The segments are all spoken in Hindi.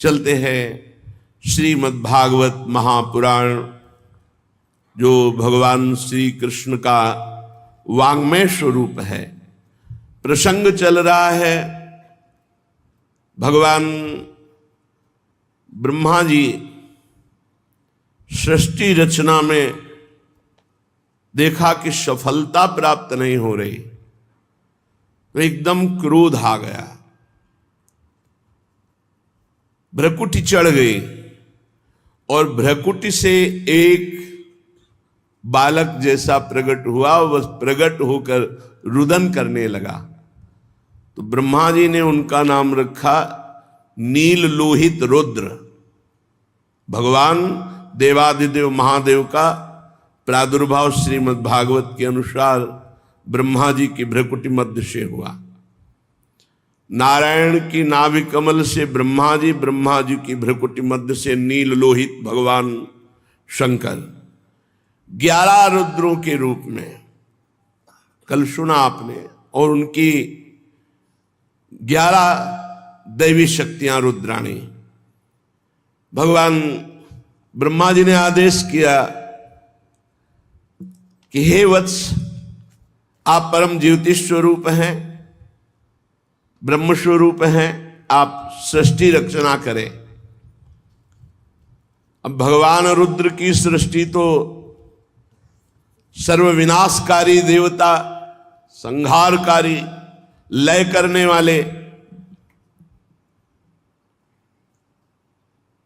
चलते हैं श्रीमद् भागवत महापुराण, जो भगवान श्री कृष्ण का वाङ्मय स्वरूप है। प्रसंग चल रहा है, भगवान ब्रह्मा जी सृष्टि रचना में देखा कि सफलता प्राप्त नहीं हो रही, तो एकदम क्रोध आ गया, भ्रकुटी चढ़ गई और भ्रकुटी से एक बालक जैसा प्रकट हुआ। वह प्रकट होकर रुदन करने लगा, तो ब्रह्मा जी ने उनका नाम रखा नील लोहित रुद्र। भगवान देवादिदेव महादेव का प्रादुर्भाव श्रीमद् भागवत के अनुसार ब्रह्मा जी की भ्रकुटी मध्य से हुआ। नारायण की नाभि कमल से ब्रह्मा जी की भ्रकुटी मध्य से नील लोहित भगवान शंकर 11 रुद्रों के रूप में कल सुना आपने, और उनकी 11 दैवी शक्तियां रुद्राणी। भगवान ब्रह्मा जी ने आदेश किया कि हे वत्स, आप परम ज्योति स्वरूप हैं, ब्रह्म स्वरूप हैं, आप सृष्टि रचना करें। अब भगवान रुद्र की सृष्टि तो सर्वविनाशकारी देवता, संहारकारी, लय करने वाले,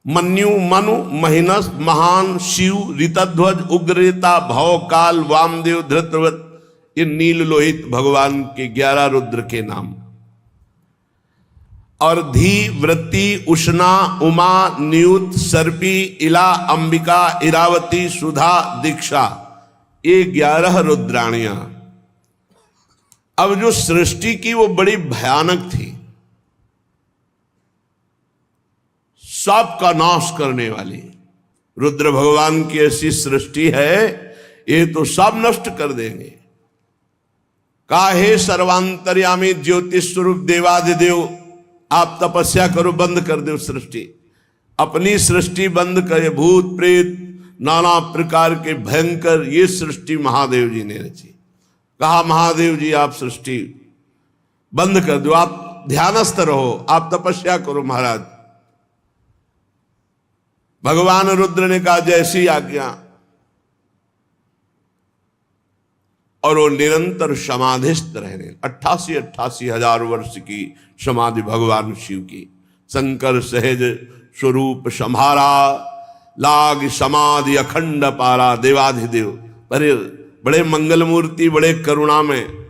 मन्यु मनु महिनस महान शिव ऋतध्वज उग्रता भवकाल वामदेव धृतव्रत, ये नील लोहित भगवान के 11 रुद्र के नाम। और धी वृत्ति उष्णा उमा नियुत सर्पी इला अंबिका इरावती सुधा दीक्षा, ये 11 रुद्राणियां। अब जो सृष्टि की वो बड़ी भयानक थी, सबका नाश करने वाली। रुद्र भगवान की ऐसी सृष्टि है, ये तो सब नष्ट कर देंगे। काहे सर्वांतर्यामी ज्योतिष स्वरूप देवादिदेव, आप तपस्या करो, बंद कर दो सृष्टि, अपनी सृष्टि बंद करे। भूत प्रेत नाना प्रकार के भयंकर ये सृष्टि महादेव जी ने रची। कहा महादेव जी आप सृष्टि बंद कर दो, आप ध्यानस्थ रहो, आप तपस्या करो महाराज। भगवान रुद्र ने कहा जैसी आज्ञा, और वो निरंतर समाधिस्थ रहने। 88 हजार वर्ष की समाधि भगवान शिव की। शंकर सहज स्वरूप संहारा, लाग समाधि अखंड पारा। देवाधिदेव बड़े मंगल मूर्ति, बड़े करुणा में,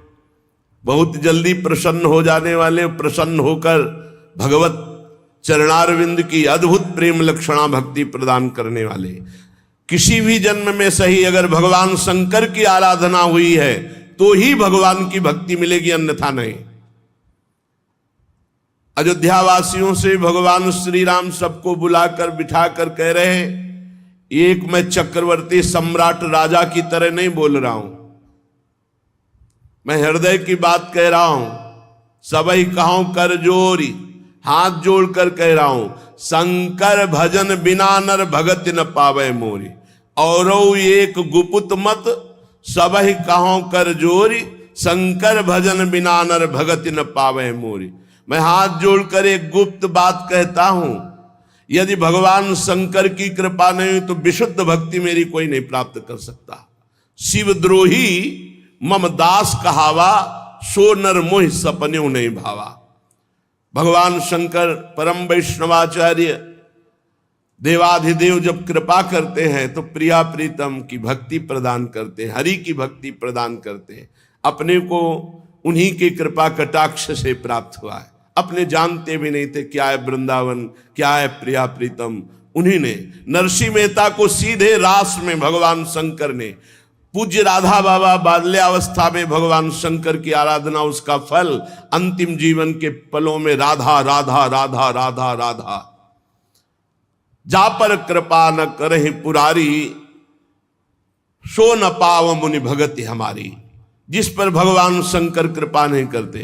बहुत जल्दी प्रसन्न हो जाने वाले, प्रसन्न होकर भगवत चरणारविंद की अद्भुत प्रेम लक्षणा भक्ति प्रदान करने वाले। किसी भी जन्म में सही अगर भगवान शंकर की आराधना हुई है तो ही भगवान की भक्ति मिलेगी, अन्यथा नहीं। अयोध्या वासियों से भगवान श्री राम सबको बुलाकर बिठाकर कह रहे हैं, एक मैं चक्रवर्ती सम्राट राजा की तरह नहीं बोल रहा हूं, मैं हृदय की बात कह रहा हूं। सबई कहूं कर जोरी, हाथ जोड़कर कह रहा हूं, शंकर भजन बिना नर भगत न पावे मोरी। और एक गुपुत मत सबहि कहूं कर जोरी, शंकर भजन बिना नर भगत न पावे मोरी। मैं हाथ जोड़कर एक गुप्त बात कहता हूं, यदि भगवान शंकर की कृपा नहीं हुई तो विशुद्ध भक्ति मेरी कोई नहीं प्राप्त कर सकता। शिवद्रोही मम दास कहावा, सो नर मोहि सपन्यों नहीं भावा। भगवान शंकर परम वैष्णवाचार्य देवाधिदेव जब कृपा करते हैं तो प्रिया प्रीतम की भक्ति प्रदान करते हैं, हरि की भक्ति प्रदान करते हैं। अपने को उन्हीं की कृपा कटाक्ष से प्राप्त हुआ है, अपने जानते भी नहीं थे क्या है वृंदावन, क्या है प्रिया प्रीतम। उन्हीं ने नरसिंह मेहता को सीधे रास में भगवान शंकर ने, पूज्य राधा बाबा बाल्यावस्था में भगवान शंकर की आराधना, उसका फल अंतिम जीवन के पलों में राधा राधा राधा राधा राधा। जा पर कृपा न करहि पुरारी, सो न पाव मुनि भगति हमारी। जिस पर भगवान शंकर कृपा नहीं करते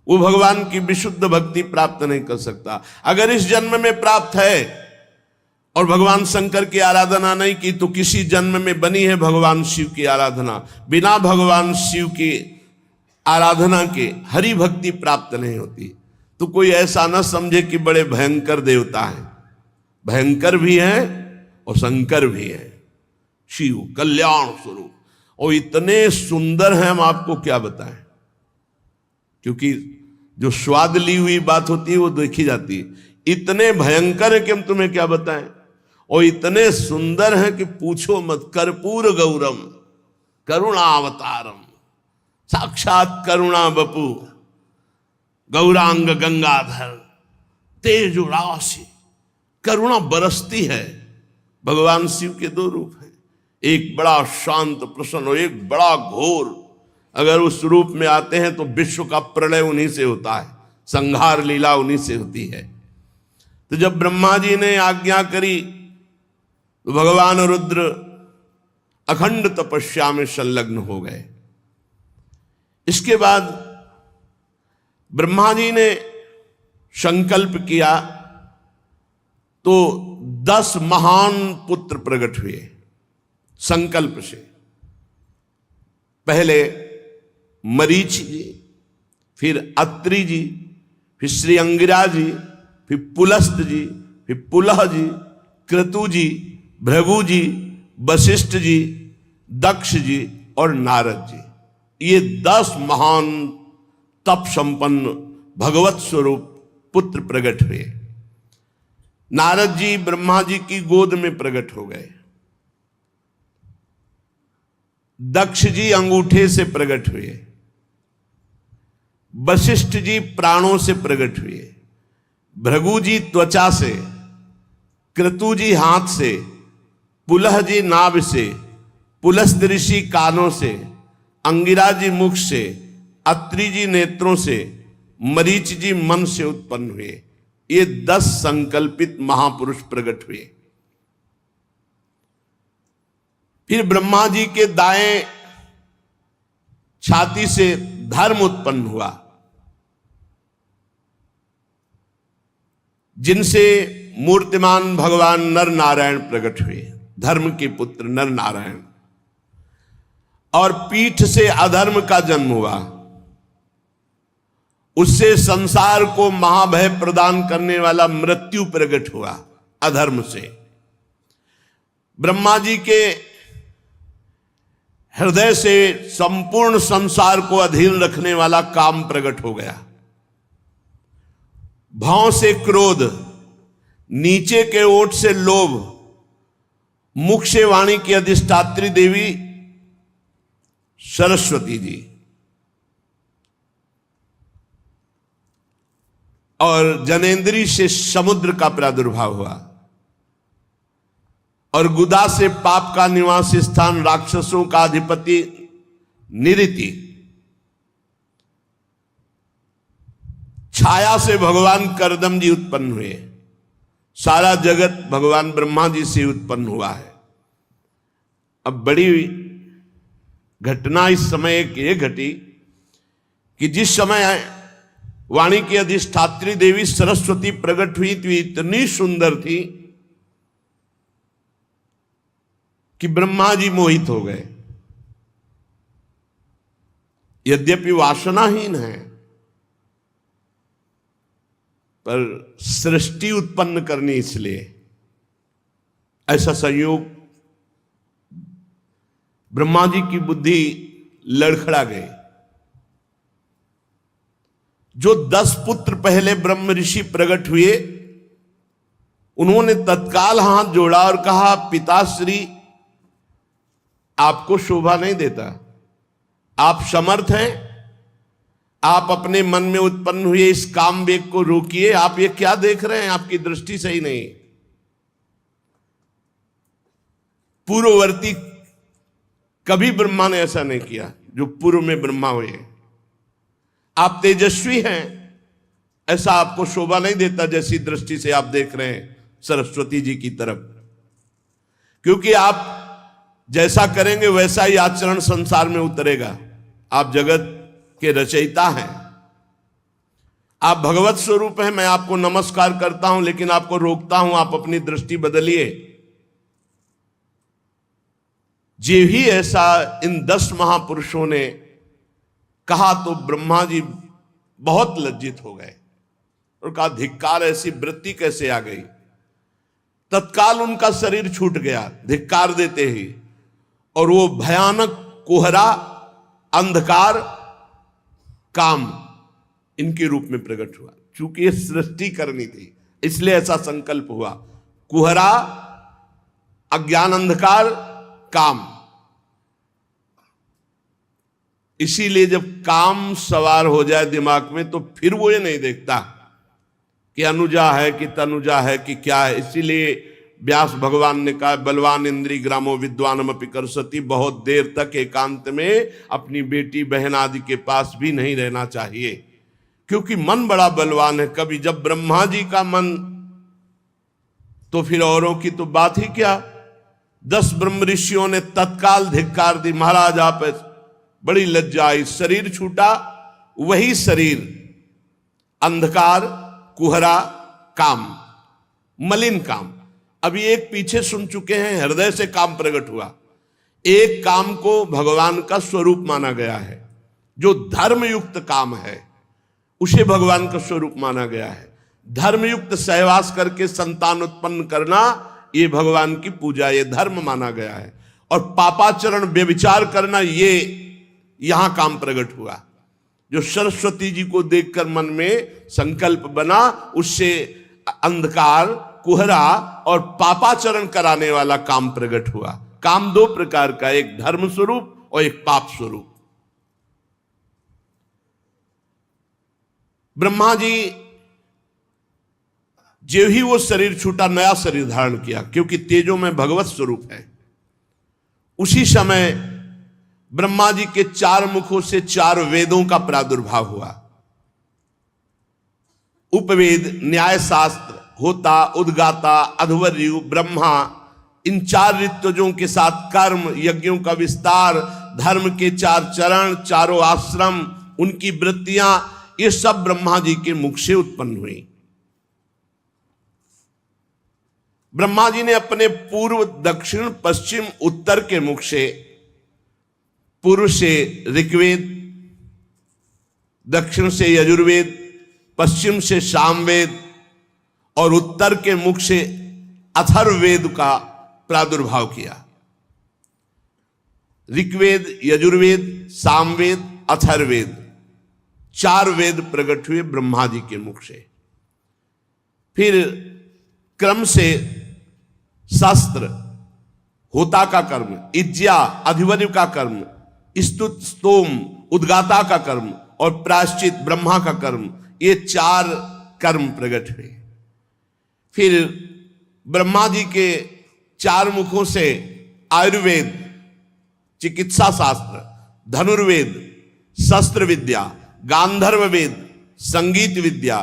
वो भगवान की विशुद्ध भक्ति प्राप्त नहीं कर सकता। अगर इस जन्म में प्राप्त है और भगवान शंकर की आराधना नहीं की तो किसी जन्म में बनी है भगवान शिव की आराधना। बिना भगवान शिव की आराधना के हरि भक्ति प्राप्त नहीं होती। तो कोई ऐसा न समझे कि बड़े भयंकर देवता हैं, भयंकर भी हैं और शंकर भी हैं। शिव कल्याण स्वरूप और इतने सुंदर हैं, हम आपको क्या बताएं, क्योंकि जो स्वाद ली हुई बात होती है वो देखी जाती है। इतने भयंकर है कि हम तुम्हें क्या बताएं, और इतने सुंदर हैं कि पूछो मत। कर्पूर गौरम करुणावतारम, साक्षात करुणा बपू, गौरांग गंगाधर, तेज राशि, करुणा बरसती है। भगवान शिव के दो रूप हैं, एक बड़ा शांत प्रसन्न और एक बड़ा घोर। अगर उस रूप में आते हैं तो विश्व का प्रलय उन्हीं से होता है, संहार लीला उन्हीं से होती है। तो जब ब्रह्मा जी ने आज्ञा करी तो भगवान रुद्र अखंड तपस्या में संलग्न हो गए। इसके बाद ब्रह्मा जी ने संकल्प किया तो 10 महान पुत्र प्रकट हुए संकल्प से। पहले मरीच जी, फिर अत्रि जी, फिर श्री अंगिरा जी, फिर पुलस्त जी, फिर पुलह जी, क्रतु जी, भृगु जी, वशिष्ठ जी, दक्ष जी और नारद जी। ये 10 महान तप संपन्न भगवत स्वरूप पुत्र प्रकट हुए। नारद जी ब्रह्मा जी की गोद में प्रकट हो गए। दक्ष जी अंगूठे से प्रकट हुए। वशिष्ठ जी प्राणों से प्रकट हुए। भृगु जी त्वचा से, क्रतु जी हाथ से, पुलह जी नाभ से, पुलस्त ऋषि कानों से, अंगिरा जी मुख से, अत्रि जी नेत्रों से, मरीच जी मन से उत्पन्न हुए। ये 10 संकल्पित महापुरुष प्रकट हुए। फिर ब्रह्मा जी के दाएं छाती से धर्म उत्पन्न हुआ, जिनसे मूर्तिमान भगवान नर नारायण प्रकट हुए। धर्म के पुत्र नर नारायण। और पीठ से अधर्म का जन्म हुआ, उससे संसार को महाभय प्रदान करने वाला मृत्यु प्रकट हुआ अधर्म से। ब्रह्मा जी के हृदय से संपूर्ण संसार को अधीन रखने वाला काम प्रकट हो गया। भाव से क्रोध, नीचे के ओठ से लोभ, मुख से वाणी की अधिष्ठात्री देवी सरस्वती जी, और जनेन्द्री से समुद्र का प्रादुर्भाव हुआ, और गुदा से पाप का निवास स्थान राक्षसों का अधिपति निरिति, छाया से भगवान करदम जी उत्पन्न हुए। सारा जगत भगवान ब्रह्मा जी से उत्पन्न हुआ है। अब बड़ी घटना इस समय एक ये घटी कि जिस समय वाणी की अधिष्ठात्री देवी सरस्वती प्रकट हुई तो इतनी सुंदर थी कि ब्रह्मा जी मोहित हो गए। यद्यपि वासनाहीन है, पर सृष्टि उत्पन्न करनी, इसलिए ऐसा संयोग ब्रह्मा जी की बुद्धि लड़खड़ा गई। जो 10 पुत्र पहले ब्रह्म ऋषि प्रकट हुए, उन्होंने तत्काल हाथ जोड़ा और कहा, पिताश्री आपको शोभा नहीं देता, आप समर्थ हैं, आप अपने मन में उत्पन्न हुए इस काम वेग को रोकिए। आप ये क्या देख रहे हैं, आपकी दृष्टि सही नहीं। पूर्ववर्ती कभी ब्रह्मा ने ऐसा नहीं किया जो पूर्व में ब्रह्मा हुए। आप तेजस्वी हैं, ऐसा आपको शोभा नहीं देता जैसी दृष्टि से आप देख रहे हैं सरस्वती जी की तरफ, क्योंकि आप जैसा करेंगे वैसा ही आचरण संसार में उतरेगा। आप जगत के रचयिता हैं, आप भगवत स्वरूप हैं, मैं आपको नमस्कार करता हूं, लेकिन आपको रोकता हूं, आप अपनी दृष्टि बदलिए। जे भी ऐसा इन 10 महापुरुषों ने कहा तो ब्रह्मा जी बहुत लज्जित हो गए और कहा, धिक्कार, ऐसी वृत्ति कैसे आ गई। तत्काल उनका शरीर छूट गया धिक्कार देते ही, और वो भयानक कोहरा, अंधकार, काम इनके रूप में प्रकट हुआ। चूंकि ये सृष्टि करनी थी इसलिए ऐसा संकल्प हुआ। कोहरा, अज्ञान, अंधकार, काम। इसीलिए जब काम सवार हो जाए दिमाग में तो फिर वो ये नहीं देखता कि अनुजा है कि तनुजा है कि क्या है। इसीलिए व्यास भगवान ने कहा, बलवान इंद्री ग्रामो विद्वानमपि करसति, बहुत देर तक एकांत में अपनी बेटी बहन आदि के पास भी नहीं रहना चाहिए, क्योंकि मन बड़ा बलवान है। कभी जब ब्रह्मा जी का मन, तो फिर औरों की तो बात ही क्या। 10 ब्रह्म ऋषियों ने तत्काल धिक्कार दी, महाराज आप, बड़ी लज्जा आई। शरीर छूटा, वही शरीर अंधकार, कुहरा, काम, मलिन काम। अभी एक पीछे सुन चुके हैं, हृदय से काम प्रकट हुआ। एक काम को भगवान का स्वरूप माना गया है, जो धर्मयुक्त काम है उसे भगवान का स्वरूप माना गया है। धर्मयुक्त सहवास करके संतान उत्पन्न करना, ये भगवान की पूजा, ये धर्म माना गया है। और पापाचरण, व्यभिचार करना, ये यहां काम प्रकट हुआ। जो सरस्वती जी को देखकर मन में संकल्प बना, उससे अंधकार, कुहरा और पापाचरण कराने वाला काम प्रकट हुआ। काम 2 प्रकार का, एक धर्म स्वरूप और एक पाप स्वरूप। ब्रह्मा जी जो ही वो शरीर छूटा, नया शरीर धारण किया, क्योंकि तेजो में भगवत स्वरूप है। उसी समय ब्रह्मा जी के 4 मुखों से 4 वेदों का प्रादुर्भाव हुआ। उपवेद, न्याय शास्त्र, होता, उद्गाता, अध्वर्यु, ब्रह्मा, इन 4 ऋत्विजों के साथ कर्म, यज्ञों का विस्तार, धर्म के 4 चरण, चारों आश्रम, उनकी वृत्तियां, ये सब ब्रह्मा जी के मुख से उत्पन्न हुई। ब्रह्मा जी ने अपने पूर्व, दक्षिण, पश्चिम, उत्तर के मुख से, पूर्व से ऋग्वेद, दक्षिण से यजुर्वेद, पश्चिम से सामवेद और उत्तर के मुख से अथर्ववेद का प्रादुर्भाव किया। ऋग्वेद, यजुर्वेद, सामवेद, अथर्ववेद, 4 वेद प्रकट हुए ब्रह्मा जी के मुख से। फिर क्रम से शास्त्र, होता का कर्म, इज्जा, अधिवर्य का कर्म, स्तुत, स्तोम, उद्गाता का कर्म और प्रायश्चित, ब्रह्मा का कर्म, ये 4 कर्म प्रकट हुए। फिर ब्रह्मा जी के 4 मुखों से आयुर्वेद, चिकित्सा शास्त्र, धनुर्वेद, शस्त्र विद्या, गांधर्व वेद, संगीत विद्या,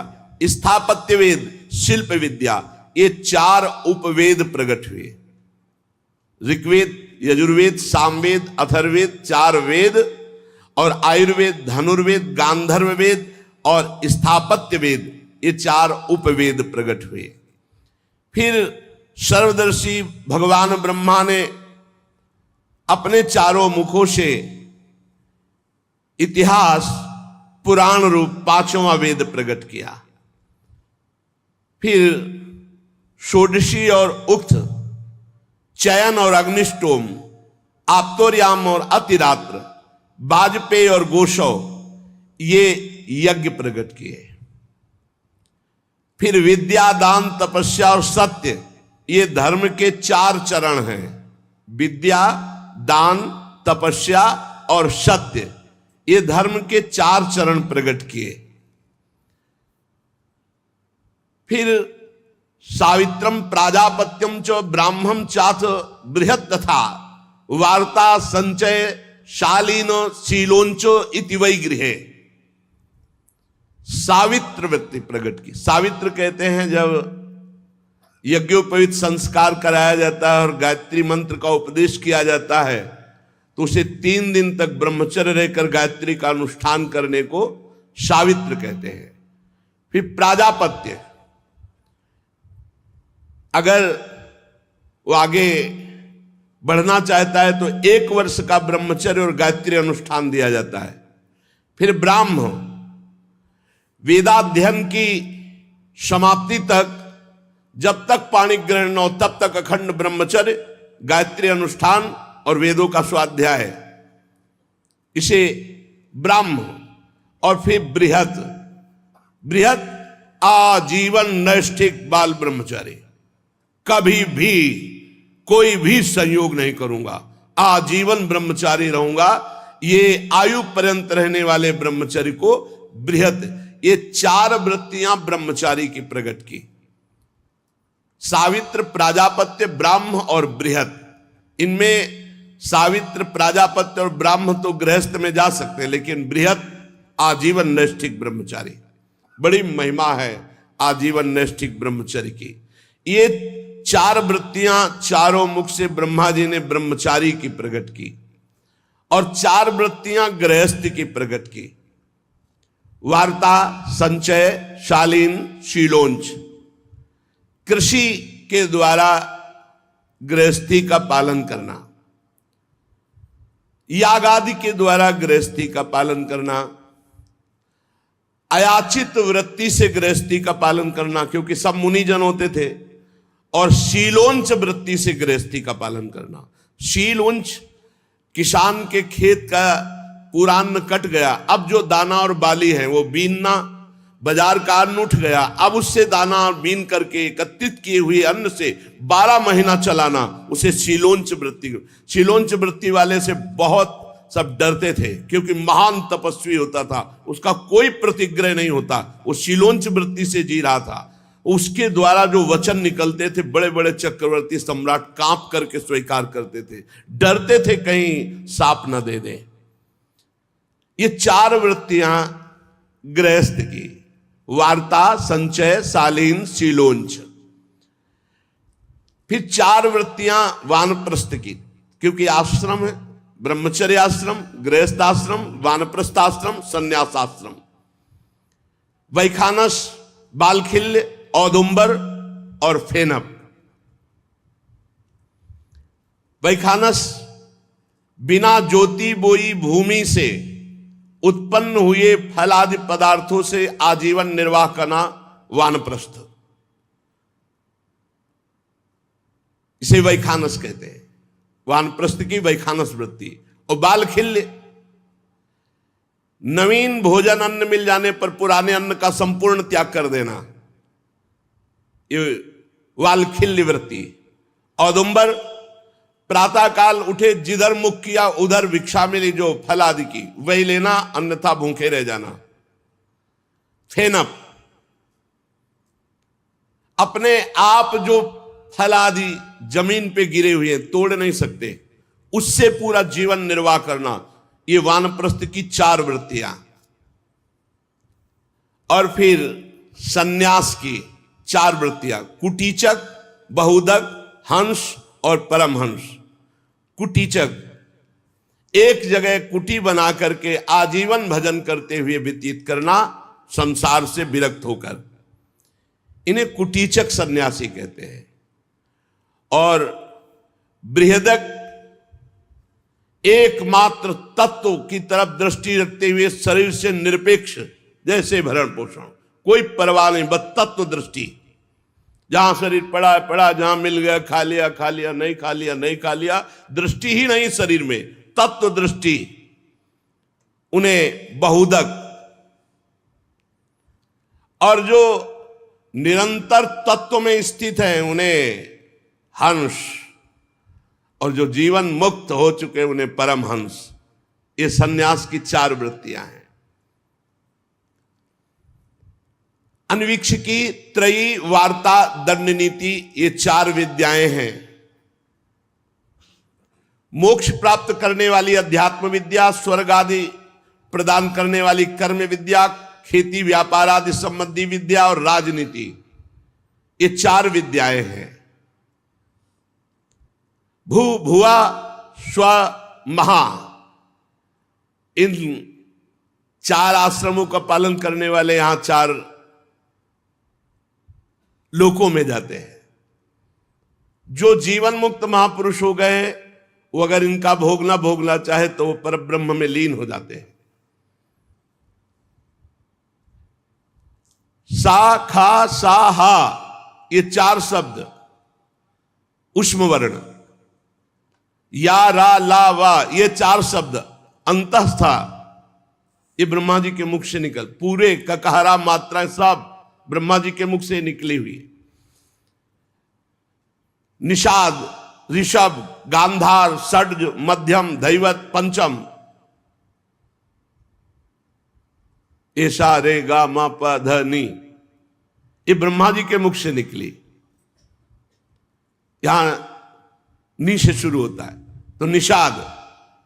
स्थापत्य वेद, शिल्प विद्या, ये 4 उपवेद प्रकट हुए। ऋग्वेद, यजुर्वेद, सामवेद, अथर्ववेद, 4 वेद, और आयुर्वेद, धनुर्वेद, गांधर्व वेद और स्थापत्य वेद, ये 4 उपवेद प्रकट हुए। फिर सर्वदर्शी भगवान ब्रह्मा ने अपने 4 मुखों से इतिहास, पुराण रूप 5वां वेद प्रकट किया। फिर षोडशी और उक्त, चयन और अग्निष्टोम, आप्तोर्याम और अतिरात्र, वाजपेयी और गोशव, ये यज्ञ प्रकट किए। फिर विद्या, दान, तपस्या और सत्य, ये धर्म के 4 चरण हैं। विद्या, दान, तपस्या और सत्य, ये धर्म के 4 चरण प्रकट किए। फिर सावित्रम प्राजापत्यम च ब्राह्मम चाथ बृहत तथा वार्ता संचय शालीन शीलोंचो इति वै गृहे, सावित्र वृत्ति प्रकट की। सावित्र कहते हैं जब यज्ञोपवीत संस्कार कराया जाता है और गायत्री मंत्र का उपदेश किया जाता है तो उसे 3 दिन तक ब्रह्मचर्य रहकर गायत्री का अनुष्ठान करने को सावित्र कहते हैं। फिर प्राजापत्य, अगर वो आगे बढ़ना चाहता है तो 1 वर्ष का ब्रह्मचर्य और गायत्री अनुष्ठान दिया जाता है। फिर ब्राह्म, वेदाध्ययन की समाप्ति तक, जब तक पाणि ग्रहण न हो तब तक अखंड ब्रह्मचर्य, गायत्री अनुष्ठान और वेदों का स्वाध्याय, इसे ब्राह्म। और फिर बृहत, बृहत आजीवन नैष्ठिक बाल ब्रह्मचारी, कभी भी कोई भी संयोग नहीं करूंगा, आजीवन ब्रह्मचारी रहूंगा, ये आयु पर्यंत रहने वाले ब्रह्मचारी को बृहत। ये 4 वृत्तियां ब्रह्मचारी की प्रकट की, सावित्र, प्राजापत्य, ब्राह्म और बृहत। इनमें सावित्र, प्राजापत्य और ब्राह्म तो गृहस्थ में जा सकते हैं, लेकिन बृहत आजीवन नैष्ठिक ब्रह्मचारी, बड़ी महिमा है आजीवन नैष्ठिक ब्रह्मचारी की। ये 4 वृत्तियां चारों मुख से ब्रह्मा जी ने ब्रह्मचारी की प्रकट की, और 4 वृत्तियां गृहस्थ की प्रकट की। वार्ता, संचय, शालीन, शीलोंच। कृषि के द्वारा गृहस्थी का पालन करना, यागादि के द्वारा गृहस्थी का पालन करना, अयाचित वृत्ति से गृहस्थी का पालन करना, क्योंकि सब मुनिजन होते थे, और शीलोंच वृत्ति से गृहस्थी का पालन करना। शीलोंच, किसान के खेत का पूरा अन्न कट गया, अब जो दाना और बाली है वो बीनना, बाजार का अन्न उठ गया, अब उससे दाना और बीन करके एकत्रित किए हुए अन्न से 12 महीना चलाना, उसे शीलोंच वृत्ति। शीलोंच वृत्ति वाले से बहुत सब डरते थे, क्योंकि महान तपस्वी होता था, उसका कोई प्रतिग्रह नहीं होता, वो शीलोंच वृत्ति से जी रहा था। उसके द्वारा जो वचन निकलते थे, बड़े बड़े चक्रवर्ती सम्राट कांप करके स्वीकार करते थे, डरते थे कहीं साप न दे दे। ये 4 वृत्तियां गृहस्थ की, वार्ता, संचय, शालीन, शीलोंच। फिर 4 वृत्तियां वानप्रस्थ की, क्योंकि आश्रम है, ब्रह्मचर्य आश्रम, गृहस्थ आश्रम, वानप्रस्थाश्रम, संन्यासाश्रम। वैखानस, बालखिल्य, औदुंबर और फेनप। वैखानस, बिना ज्योति बोई भूमि से उत्पन्न हुए फलादि पदार्थों से आजीवन निर्वाह करना वानप्रस्थ, इसे वैखानस कहते हैं, वानप्रस्थ की वैखानस वृत्ति। और बालखिल्य, नवीन भोजन अन्न मिल जाने पर पुराने अन्न का संपूर्ण त्याग कर देना, ये वालखिल्य वृत्ति। औदुंबर, प्रातः काल उठे, जिधर मुख किया उधर भिक्षा मिली जो फल आदि की, वही लेना, अन्यथा भूखे रह जाना। फेनप, अपने आप जो फल आदि जमीन पे गिरे हुए हैं, तोड़ नहीं सकते, उससे पूरा जीवन निर्वाह करना, ये वानप्रस्थ की 4 वृत्तियां। और फिर सन्यास की 4 वृत्तियां, कुटीचक, बहुदक, हंस और परमहंस। कुटीचक, एक जगह कुटी बना करके आजीवन भजन करते हुए व्यतीत करना, संसार से विरक्त होकर, इन्हें कुटीचक सन्यासी कहते हैं। और बृहदक, एकमात्र तत्व की तरफ दृष्टि रखते हुए शरीर से निरपेक्ष, जैसे भरण पोषण, कोई परवाह नहीं, बस तत्व दृष्टि। जहां शरीर पड़ा है पड़ा, जहां मिल गया खा लिया खा लिया, नहीं खा लिया नहीं खा लिया, दृष्टि ही नहीं शरीर में, तत्व दृष्टि, उन्हें बहुदक। और जो निरंतर तत्व में स्थित है उन्हें हंस, और जो जीवन मुक्त हो चुके उन्हें परमहंस। ये सन्यास की 4 वृत्तियां हैं। अन्वीक्षिकी, त्रयी, वार्ता, दंड नीति, ये 4 विद्याएं हैं। मोक्ष प्राप्त करने वाली अध्यात्म विद्या, स्वर्ग आदि प्रदान करने वाली कर्म विद्या, खेती व्यापार आदि संबंधी विद्या और राजनीति, ये 4 विद्याएं हैं। भू, भुआ, स्व, महा, इन 4 आश्रमों का पालन करने वाले यहां 4 लोकों में जाते हैं। जो जीवन मुक्त महापुरुष हो गए वो अगर इनका भोगना चाहे तो वो परब्रह्म में लीन हो जाते हैं। सा, खा, सा, हा, ये 4 शब्द उष्म वर्ण, या, रा, ला, वा, ये 4 शब्द अंतस्था, ये ब्रह्मा जी के मुख से निकल, पूरे ककहरा मात्राएं सब ब्रह्मा जी के मुख से निकली हुई। निषाद, ऋषभ, गांधार, षड्ज, मध्यम, धैवत, पंचम, ऐसा रे गा मा प ध नी, ये ब्रह्मा जी के मुख से निकली। यहां नी से शुरू होता है तो निषाद,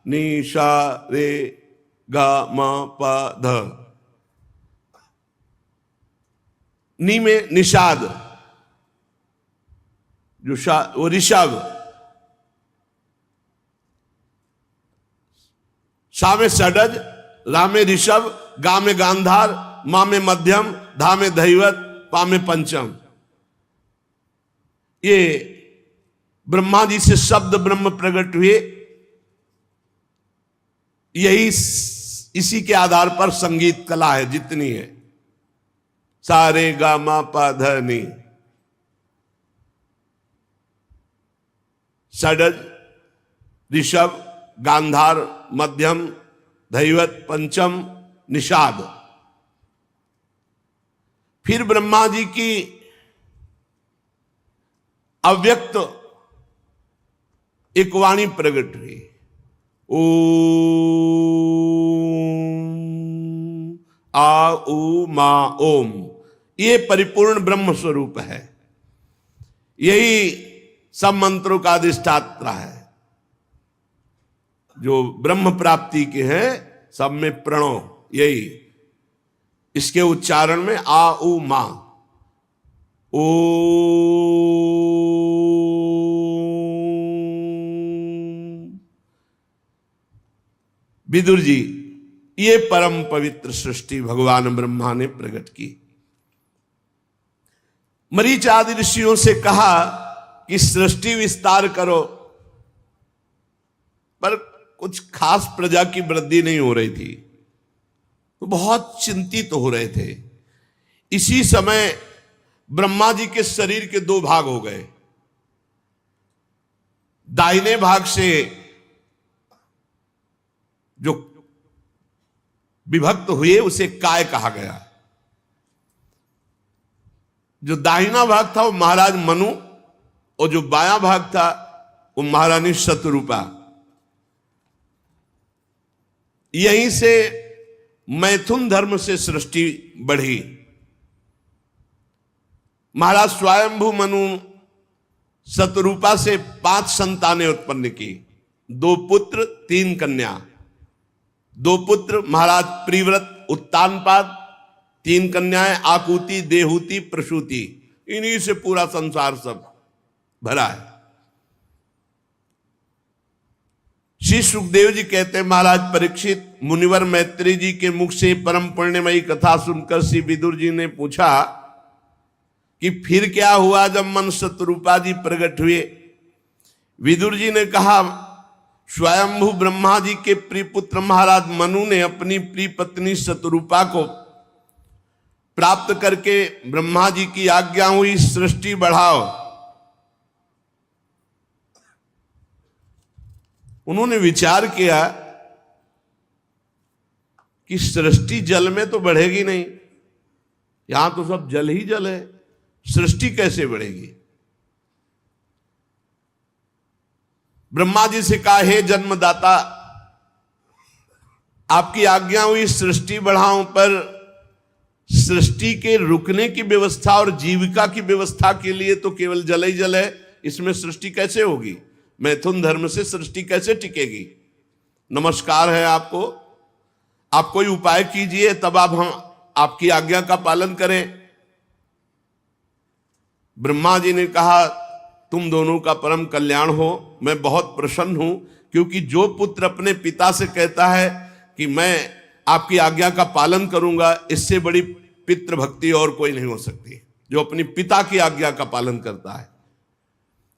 नी शा रे गा मा प ध, नी में निषाद, जो वो ऋषभ, सा में षडज, रा में ऋषभ, गा में गांधार, मा में मध्यम, धा में धैवत, पा में पंचम। ये ब्रह्मा जी से शब्द ब्रह्म प्रकट हुए। यही इसी के आधार पर संगीत कला है जितनी है। सारे गा मा पा ध नी, षडज, ऋषभ, गांधार, मध्यम, धैवत, पंचम, निषाद। फिर ब्रह्मा जी की अव्यक्त एक वाणी प्रकट हुई, ओम आ उ मा ओम। ये परिपूर्ण ब्रह्म स्वरूप है। यही सब मंत्रों का अधिष्ठाता है। जो ब्रह्म प्राप्ति के हैं सब में प्रणव, यही इसके उच्चारण में आ उ मा। ओ विदुर जी, ये परम पवित्र सृष्टि भगवान ब्रह्मा ने प्रकट की। मरीच आदि ऋषियों से कहा कि सृष्टि विस्तार करो, पर कुछ खास प्रजा की वृद्धि नहीं हो रही थी, तो बहुत चिंतित हो रहे थे। इसी समय ब्रह्मा जी के शरीर के 2 भाग हो गए। दाहिने भाग से जो विभक्त हुए उसे काय कहा गया। जो दाहिना भाग था वो महाराज मनु, और जो बायां भाग था वो महारानी शतरूपा। यहीं से मैथुन धर्म से सृष्टि बढ़ी। महाराज स्वयंभू मनु शतरूपा से 5 संतानें उत्पन्न की, 2 पुत्र 3 कन्या। 2 पुत्र महाराज प्रिव्रत उत्तानपाद, 3 कन्याएं आकुति, देहूति, प्रसूति। इन्हीं से पूरा संसार सब भरा है। श्री सुखदेव जी कहते हैं, महाराज परीक्षित, मुनिवर मैत्री जी के मुख से परम पुण्यमयी कथा सुनकर श्री विदुर जी ने पूछा कि फिर क्या हुआ जब मन शतरूपा जी प्रकट हुए। विदुर जी ने कहा, स्वयंभू ब्रह्मा जी के प्रिय पुत्र महाराज मनु ने अपनी प्रिय पत्नी शतरूपा को प्राप्त करके ब्रह्मा जी की आज्ञा हुई सृष्टि बढ़ाओ। उन्होंने विचार किया कि सृष्टि जल में तो बढ़ेगी नहीं, यहां तो सब जल ही जल है, सृष्टि कैसे बढ़ेगी। ब्रह्मा जी से कहा, हे जन्मदाता, आपकी आज्ञा हुई सृष्टि बढ़ाऊं, पर सृष्टि के रुकने की व्यवस्था और जीविका की व्यवस्था के लिए तो केवल जल ही जल है, इसमें सृष्टि कैसे होगी। मैथुन धर्म से सृष्टि कैसे टिकेगी। नमस्कार है आपको, आप कोई उपाय कीजिए, तब आप हम आपकी आज्ञा का पालन करें। ब्रह्मा जी ने कहा, तुम दोनों का परम कल्याण हो, मैं बहुत प्रसन्न हूं, क्योंकि जो पुत्र अपने पिता से कहता है कि मैं आपकी आज्ञा का पालन करूंगा, इससे बड़ी पितृ भक्ति और कोई नहीं हो सकती। जो अपनी पिता की आज्ञा का पालन करता है।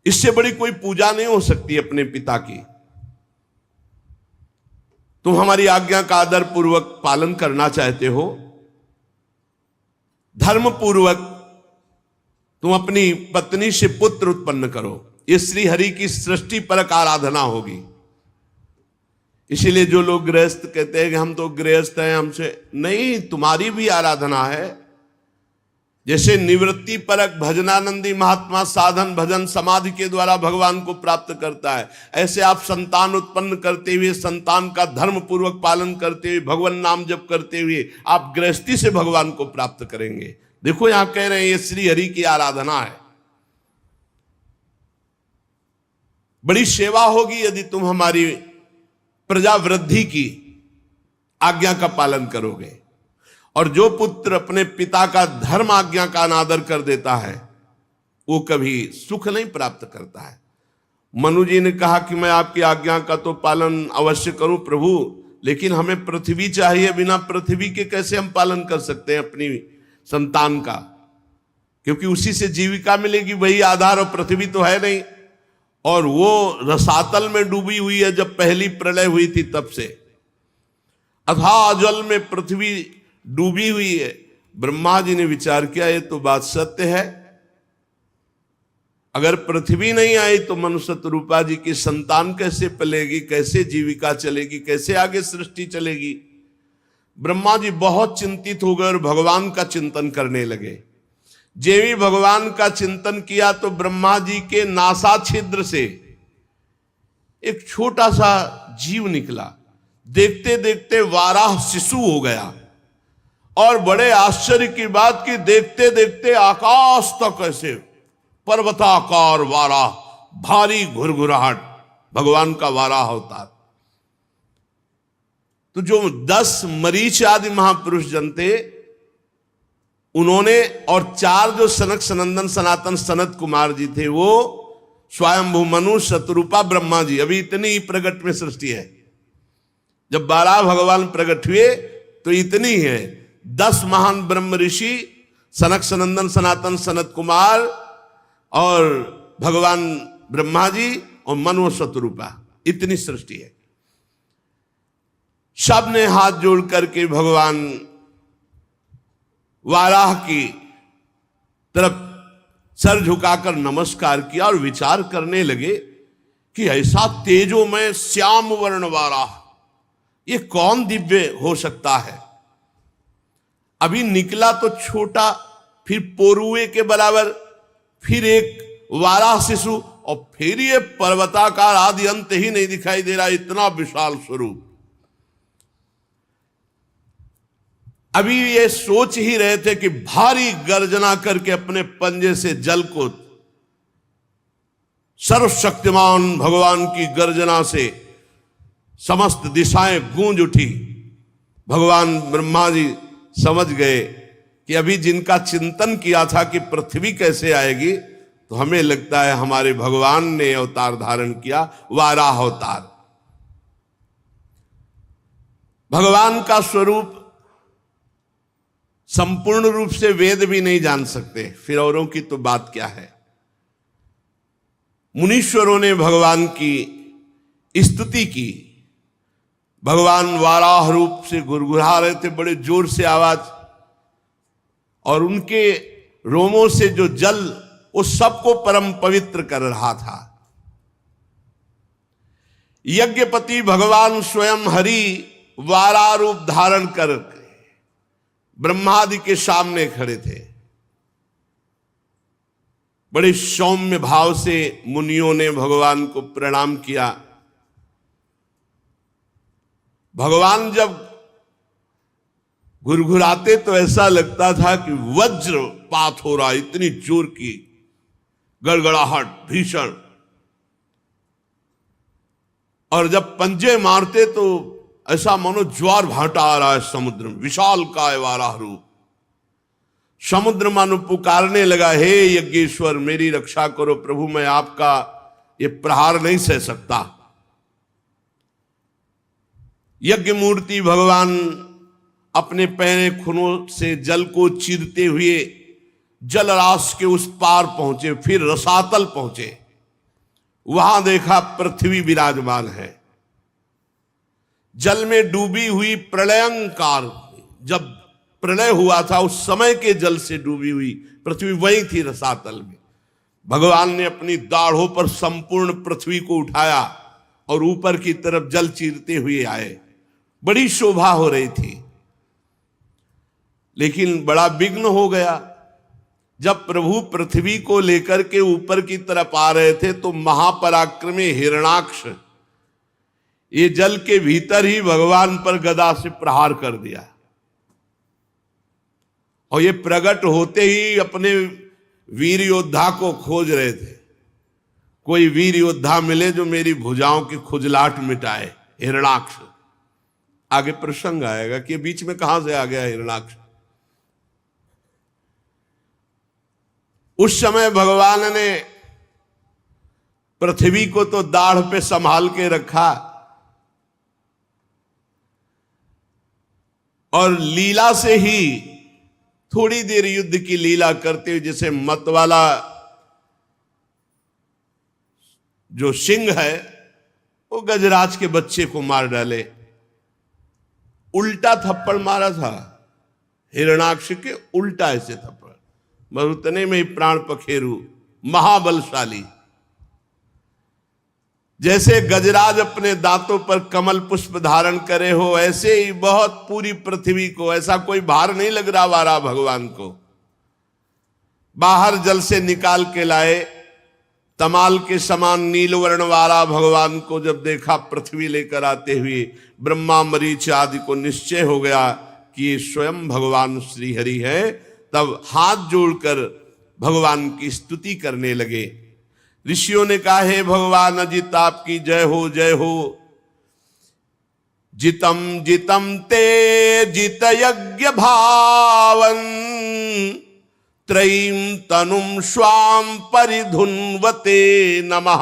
इससे बड़ी कोई पूजा नहीं हो सकती अपने पिता की। तुम हमारी आज्ञा का आदर पूर्वक पालन करना चाहते हो, धर्म पूर्वक तुम अपनी पत्नी से पुत्र उत्पन्न करो। ये श्री हरि की सृष्टि परक आराधना होगी। इसीलिए जो लोग गृहस्थ कहते हैं कि हम तो गृहस्थ हैं, हमसे नहीं, तुम्हारी भी आराधना है। जैसे निवृत्ति परक भजनानंदी महात्मा साधन भजन समाधि के द्वारा भगवान को प्राप्त करता है, ऐसे आप संतान उत्पन्न करते हुए, संतान का धर्म पूर्वक पालन करते हुए, भगवान नाम जप करते हुए आप गृहस्थी से भगवान को प्राप्त करेंगे। देखो यहां कह रहे हैं ये श्री हरि की आराधना है। बड़ी सेवा होगी यदि तुम हमारी प्रजा वृद्धि की आज्ञा का पालन करोगे। और जो पुत्र अपने पिता का धर्म आज्ञा का अनादर कर देता है वो कभी सुख नहीं प्राप्त करता है। मनु जी ने कहा कि मैं आपकी आज्ञा का तो पालन अवश्य करूं प्रभु, लेकिन हमें पृथ्वी चाहिए, बिना पृथ्वी के कैसे हम पालन कर सकते हैं अपनी संतान का, क्योंकि उसी से जीविका मिलेगी, वही आधार, और पृथ्वी तो है नहीं। और वो रसातल में डूबी हुई है, जब पहली प्रलय हुई थी तब से अथाह जल में पृथ्वी डूबी हुई है। ब्रह्मा जी ने विचार किया ये तो बात सत्य है, अगर पृथ्वी नहीं आई तो मनुष्य रूपा जी की संतान कैसे पलेगी, कैसे जीविका चलेगी, कैसे आगे सृष्टि चलेगी। ब्रह्मा जी बहुत चिंतित हो गए और भगवान का चिंतन करने लगे। जेवी भगवान का चिंतन किया तो ब्रह्मा जी के नासा छिद्र से एक छोटा सा जीव निकला। देखते देखते वाराह शिशु हो गया। और बड़े आश्चर्य की बात कि देखते देखते आकाश तक ऐसे पर्वताकार वाराह, भारी घुरघुराहट, भगवान का वाराह अवतार। तो जो 10 मरीच आदि महापुरुष जन थे उन्होंने, और 4 जो सनक सनंदन सनातन सनत कुमार जी थे, वो स्वयंभू मनु शतरूपा ब्रह्मा जी, अभी इतनी ही प्रगट में सृष्टि है। जब 12 भगवान प्रकट हुए तो इतनी है। 10 महान ब्रह्म ऋषि, सनक सनंदन सनातन सनत कुमार और भगवान ब्रह्मा जी और मनु शतरूपा, इतनी सृष्टि है। सब ने हाथ जोड़ करके भगवान वाराह की तरफ सर झुकाकर नमस्कार किया और विचार करने लगे कि ऐसा तेजोमय श्याम वर्ण वाराह, ये कौन दिव्य हो सकता है। अभी निकला तो छोटा, फिर पोरुए के बराबर, फिर एक वाराह शिशु, और फिर ये पर्वताकार, आदि अंत ही नहीं दिखाई दे रहा, इतना विशाल स्वरूप। अभी ये सोच ही रहे थे कि भारी गर्जना करके अपने पंजे से जल को, सर्वशक्तिमान भगवान की गर्जना से समस्त दिशाएं गूंज उठी। भगवान ब्रह्मा जी समझ गए कि अभी जिनका चिंतन किया था कि पृथ्वी कैसे आएगी, तो हमें लगता है हमारे भगवान ने अवतार धारण किया, वाराह अवतार। भगवान का स्वरूप संपूर्ण रूप से वेद भी नहीं जान सकते, फिर औरों की तो बात क्या है। मुनीश्वरों ने भगवान की स्तुति की। भगवान वाराह रूप से गुरगुरा रहे थे, बड़े जोर से आवाज, और उनके रोमों से जो जल उस सबको परम पवित्र कर रहा था। यज्ञपति भगवान स्वयं हरि वाराह रूप धारण कर ब्रह्मादि के सामने खड़े थे। बड़े सौम्य भाव से मुनियों ने भगवान को प्रणाम किया। भगवान जब घुरघुराते तो ऐसा लगता था कि वज्रपात हो रहा, इतनी जोर की गड़गड़ाहट भीषण। और जब पंजे मारते तो ऐसा मानो ज्वार भाटा आ रहा है समुद्र में, विशाल काय वाराह रूप। समुद्र मानो पुकारने लगा, हे यज्ञेश्वर मेरी रक्षा करो प्रभु, मैं आपका ये प्रहार नहीं सह सकता। यज्ञ मूर्ति भगवान अपने पैने खुनों से जल को चीरते हुए जलराशि के उस पार पहुंचे, फिर रसातल पहुंचे। वहां देखा पृथ्वी विराजमान है, जल में डूबी हुई प्रलयंकार, जब प्रलय हुआ था उस समय के जल से डूबी हुई पृथ्वी वही थी रसातल में। भगवान ने अपनी दाढ़ों पर संपूर्ण पृथ्वी को उठाया और ऊपर की तरफ जल चीरते हुए आए। बड़ी शोभा हो रही थी, लेकिन बड़ा विघ्न हो गया। जब प्रभु पृथ्वी को लेकर के ऊपर की तरफ आ रहे थे तो महापराक्रमी हिरणाक्ष ये जल के भीतर ही भगवान पर गदा से प्रहार कर दिया, और ये प्रकट होते ही अपने वीर योद्धा को खोज रहे थे। कोई वीर योद्धा मिले जो मेरी भुजाओं की खुजलाहट मिटाए। हिरणाक्ष, आगे प्रसंग आएगा कि बीच में कहां से आ गया हिरणाक्ष। उस समय भगवान ने पृथ्वी को तो दाढ़ पे संभाल के रखा, और लीला से ही थोड़ी देर युद्ध की लीला करते हुए, जैसे मतवाला जो सिंह है वो गजराज के बच्चे को मार डाले, उल्टा थप्पड़ मारा था हिरणाक्ष के, उल्टा ऐसे थप्पड़, बस उतने में ही प्राण पखेरु, महाबलशाली। जैसे गजराज अपने दांतों पर कमल पुष्प धारण करे हो, ऐसे ही बहुत पूरी पृथ्वी को, ऐसा कोई भार नहीं लग रहा भगवान को। बाहर जल से निकाल के लाए, तमाल के समान नीलवर्ण वाला भगवान को जब देखा पृथ्वी लेकर आते हुए, ब्रह्मा मरीच आदि को निश्चय हो गया कि ये स्वयं भगवान श्री हरि है। तब हाथ जोड़कर भगवान की स्तुति करने लगे। ऋषियों ने कहा, हे भगवान अजित आपकी जय हो, जय हो। जितम जितम ते जित यज्ञ भावन, त्रयीं तनुम स्वाम परिधुन्वते नमः।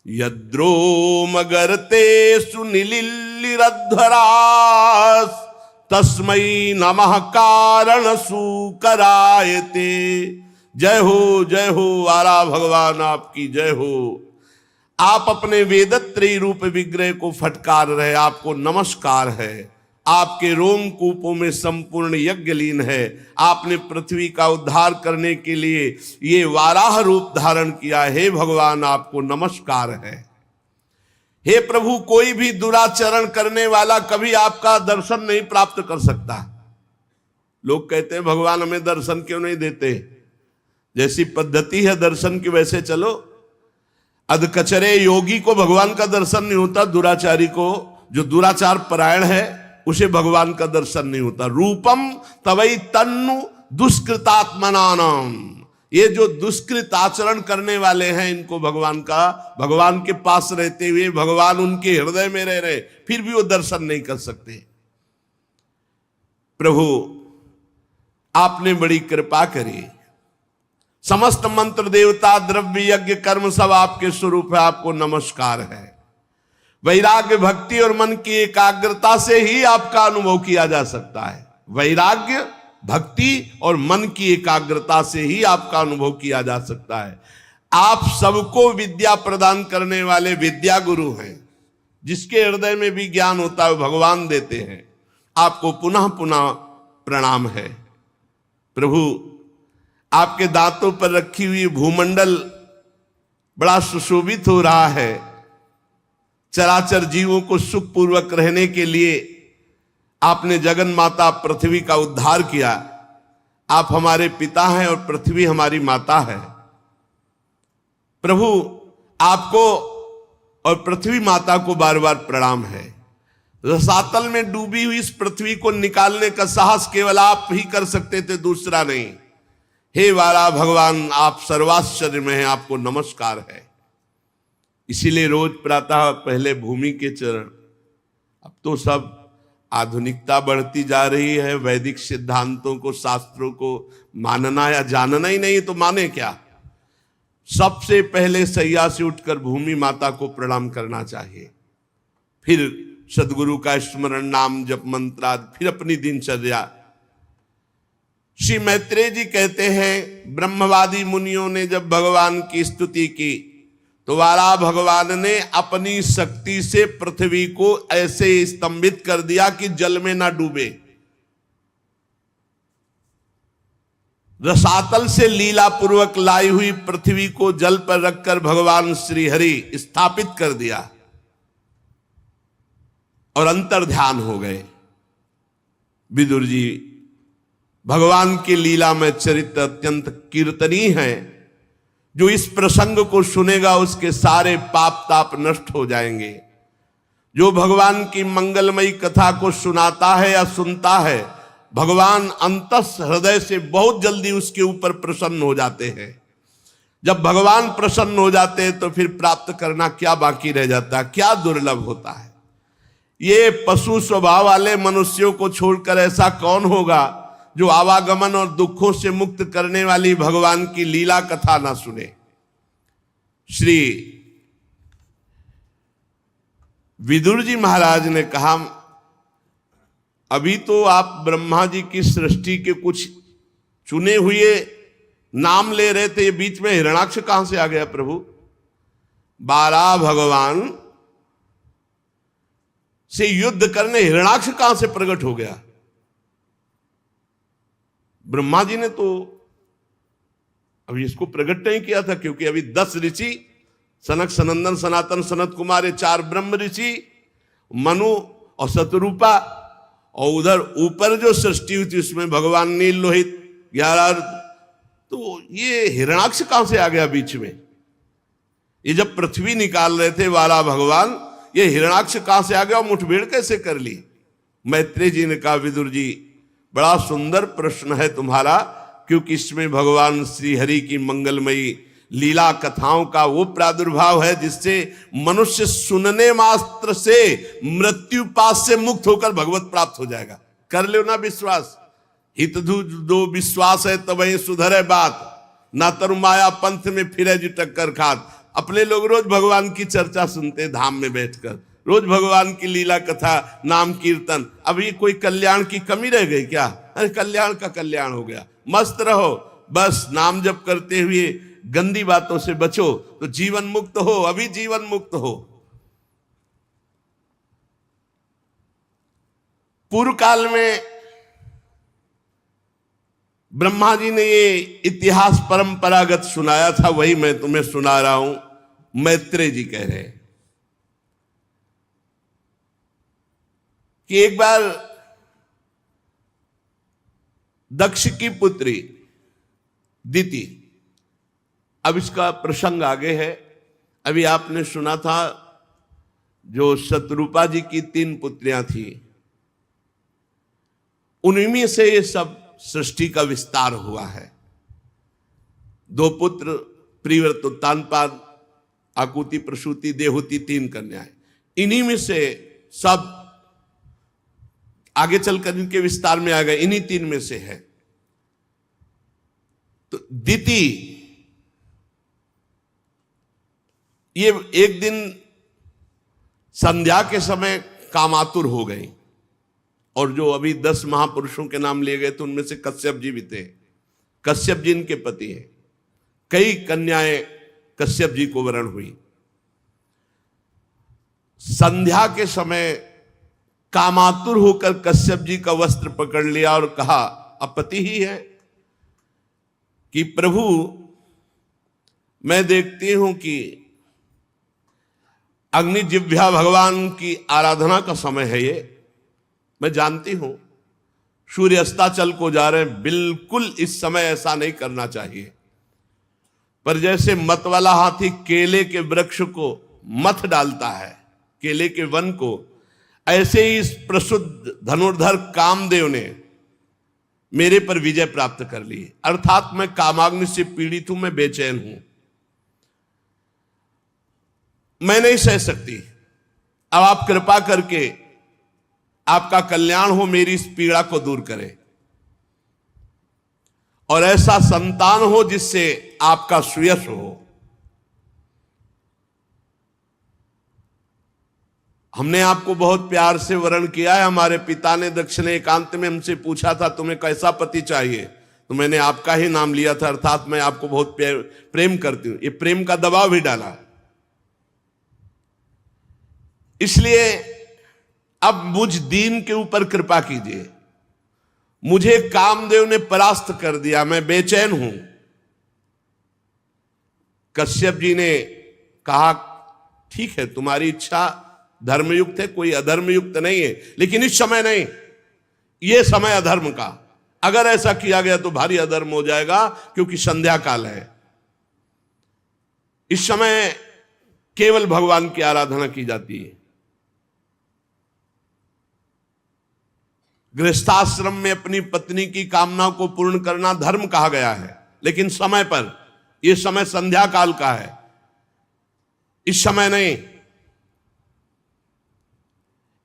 यद्रोमगर्ते सुनिलिलिरध्वरास, तस्मै नमः कारण सुकरायते। जय हो आरा भगवान आपकी जय हो। आप अपने वेदत्रयी रूप विग्रह को फटकार रहे, आपको नमस्कार है। आपके रोमकूपों में संपूर्ण यज्ञ लीन है। आपने पृथ्वी का उद्धार करने के लिए ये वाराह रूप धारण किया। हे भगवान आपको नमस्कार है। हे प्रभु, कोई भी दुराचरण करने वाला कभी आपका दर्शन नहीं प्राप्त कर सकता। लोग कहते हैं भगवान हमें दर्शन क्यों नहीं देते, जैसी पद्धति है दर्शन की वैसे चलो। अधकचरे योगी को भगवान का दर्शन नहीं होता, दुराचारी को, जो दुराचार परायण है उसे भगवान का दर्शन नहीं होता। रूपम तवई तन्नु दुष्कृतात्मनानाम, ये जो दुष्कृत आचरण करने वाले हैं इनको भगवान के पास रहते हुए भगवान उनके हृदय में रह रहे, फिर भी वो दर्शन नहीं कर सकते। प्रभु आपने बड़ी कृपा करी। समस्त मंत्र देवता द्रव्य यज्ञ कर्म सब आपके स्वरूप है, आपको नमस्कार है। वैराग्य भक्ति और मन की एकाग्रता से ही आपका अनुभव किया जा सकता है। वैराग्य भक्ति और मन की एकाग्रता से ही आपका अनुभव किया जा सकता है। आप सबको विद्या प्रदान करने वाले विद्या गुरु हैं। जिसके हृदय में भी ज्ञान होता है भगवान देते हैं। आपको पुनः पुनः प्रणाम है। प्रभु आपके दांतों पर रखी हुई भूमंडल बड़ा सुशोभित हो रहा है। चराचर जीवों को सुखपूर्वक रहने के लिए आपने जगन माता पृथ्वी का उद्धार किया। आप हमारे पिता हैं और पृथ्वी हमारी माता है। प्रभु आपको और पृथ्वी माता को बार बार प्रणाम है। रसातल में डूबी हुई इस पृथ्वी को निकालने का साहस केवल आप ही कर सकते थे, दूसरा नहीं। हे वाला भगवान आप सर्वाश्चर्य में हैं, आपको नमस्कार है। इसीलिए रोज प्रातः पहले भूमि के चरण। अब तो सब आधुनिकता बढ़ती जा रही है, वैदिक सिद्धांतों को शास्त्रों को मानना या जानना ही नहीं तो माने क्या। सबसे पहले सैया से उठकर भूमि माता को प्रणाम करना चाहिए, फिर सदगुरु का स्मरण नाम जप मंत्र, फिर अपनी दिनचर्या। श्री मैत्रेय जी कहते हैं, ब्रह्मवादी मुनियों ने जब भगवान की स्तुति की तो वारा भगवान ने अपनी शक्ति से पृथ्वी को ऐसे स्तंभित कर दिया कि जल में ना डूबे। रसातल से लीला पूर्वक लाई हुई पृथ्वी को जल पर रखकर भगवान श्री हरि स्थापित कर दिया और अंतर ध्यान हो गए। विदुर जी, भगवान की लीला में चरित्र अत्यंत कीर्तनीय है। जो इस प्रसंग को सुनेगा उसके सारे पाप ताप नष्ट हो जाएंगे। जो भगवान की मंगलमयी कथा को सुनाता है या सुनता है, भगवान अंतस हृदय से बहुत जल्दी उसके ऊपर प्रसन्न हो जाते हैं। जब भगवान प्रसन्न हो जाते हैं तो फिर प्राप्त करना क्या बाकी रह जाता है, क्या दुर्लभ होता है। ये पशु स्वभाव वाले मनुष्यों को छोड़कर ऐसा कौन होगा जो आवागमन और दुखों से मुक्त करने वाली भगवान की लीला कथा ना सुने। श्री विदुर जी महाराज ने कहा, अभी तो आप ब्रह्मा जी की सृष्टि के कुछ चुने हुए नाम ले रहे थे, ये बीच में हिरणाक्ष कहां से आ गया प्रभु? 12 भगवान से युद्ध करने हिरणाक्ष कहां से प्रकट हो गया? ब्रह्मा जी ने तो अभी इसको प्रकट नहीं किया था, क्योंकि अभी 10 ऋषि, सनक सनंदन सनातन सनत कुमार, 4 ब्रह्म ऋषि, मनु और शतरूपा, और उधर ऊपर जो सृष्टि हुई थी उसमें भगवान नील लोहित 11। तो ये हिरणाक्ष कहां से आ गया बीच में? ये जब पृथ्वी निकाल रहे थे वाला भगवान, ये हिरणाक्ष कहां से आ गया और मुठभेड़ कैसे कर ली? मैत्रेय जी ने कहा, विदुर जी बड़ा सुंदर प्रश्न है तुम्हारा, क्योंकि इसमें भगवान श्री हरि की मंगलमयी लीला कथाओं का वो प्रादुर्भाव है जिससे मनुष्य सुनने मात्र से मृत्यु पास से मुक्त होकर भगवत प्राप्त हो जाएगा। कर लो ना विश्वास, हित दो विश्वास है तब वही सुधरे बात, ना तरु माया पंथ में फिरे जी टक्कर खात। अपने लोग रोज भगवान की चर्चा सुनते धाम में बैठकर, रोज भगवान की लीला कथा, नाम कीर्तन। अभी कोई कल्याण की कमी रह गई क्या? अरे कल्याण का कल्याण हो गया। मस्त रहो, बस नाम जप करते हुए गंदी बातों से बचो तो जीवन मुक्त हो, अभी जीवन मुक्त हो। पूर्व काल में ब्रह्मा जी ने ये इतिहास परंपरागत सुनाया था, वही मैं तुम्हें सुना रहा हूं। मैत्रेय जी कह रहे हैं कि एक बार दक्ष की पुत्री दिति, अब इसका प्रसंग आगे है। अभी आपने सुना था जो शतरूपा जी की 3 पुत्रियां थी, उन्हीं से ये सब सृष्टि का विस्तार हुआ है। 2 पुत्र, प्रिव्रत उत्तानपाद, आकुति प्रसूति देहुति, 3 कन्याएं। इन्हीं में से सब आगे चलकर इनके विस्तार में आ गए, इन्हीं 3 में से है। तो दिति ये एक दिन संध्या के समय कामातुर हो गई, और जो अभी 10 महापुरुषों के नाम लिए गए थे उनमें से कश्यप जी भी थे। कश्यप जी इनके पति हैं। कई कन्याएं कश्यप जी को वरण हुई। संध्या के समय कामातुर होकर कश्यप जी का वस्त्र पकड़ लिया और कहा, अब पति ही है, कि प्रभु मैं देखती हूं कि अग्नि जिह्वा भगवान की आराधना का समय है ये, मैं जानती हूं सूर्य अस्ताचल को जा रहे हैं, बिल्कुल इस समय ऐसा नहीं करना चाहिए। पर जैसे मत वाला हाथी केले के वृक्ष को मथ डालता है, केले के वन को, ऐसे ही इस प्रसुद्ध धनुर्धर कामदेव ने मेरे पर विजय प्राप्त कर ली। अर्थात मैं कामाग्नि से पीड़ित हूं, मैं बेचैन हूं, मैं नहीं सह सकती। अब आप कृपा करके आपका कल्याण हो, मेरी इस पीड़ा को दूर करें, और ऐसा संतान हो जिससे आपका सुयश हो। हमने आपको बहुत प्यार से वरण किया है। हमारे पिता ने दक्ष ने एकांत में हमसे पूछा था तुम्हें कैसा पति चाहिए, तो मैंने आपका ही नाम लिया था, अर्थात मैं आपको बहुत प्रेम करती हूं। ये प्रेम का दबाव भी डाला। इसलिए अब मुझ दीन के ऊपर कृपा कीजिए। मुझे कामदेव ने परास्त कर दिया, मैं बेचैन हूं। कश्यप जी ने कहा ठीक है, तुम्हारी इच्छा धर्मयुक्त है, कोई अधर्मयुक्त नहीं है, लेकिन इस समय नहीं, यह समय अधर्म का। अगर ऐसा किया गया तो भारी अधर्म हो जाएगा, क्योंकि संध्या काल है। इस समय केवल भगवान की आराधना की जाती है। गृहस्थाश्रम में अपनी पत्नी की कामना को पूर्ण करना धर्म कहा गया है, लेकिन समय पर। यह समय संध्या काल का है, इस समय नहीं।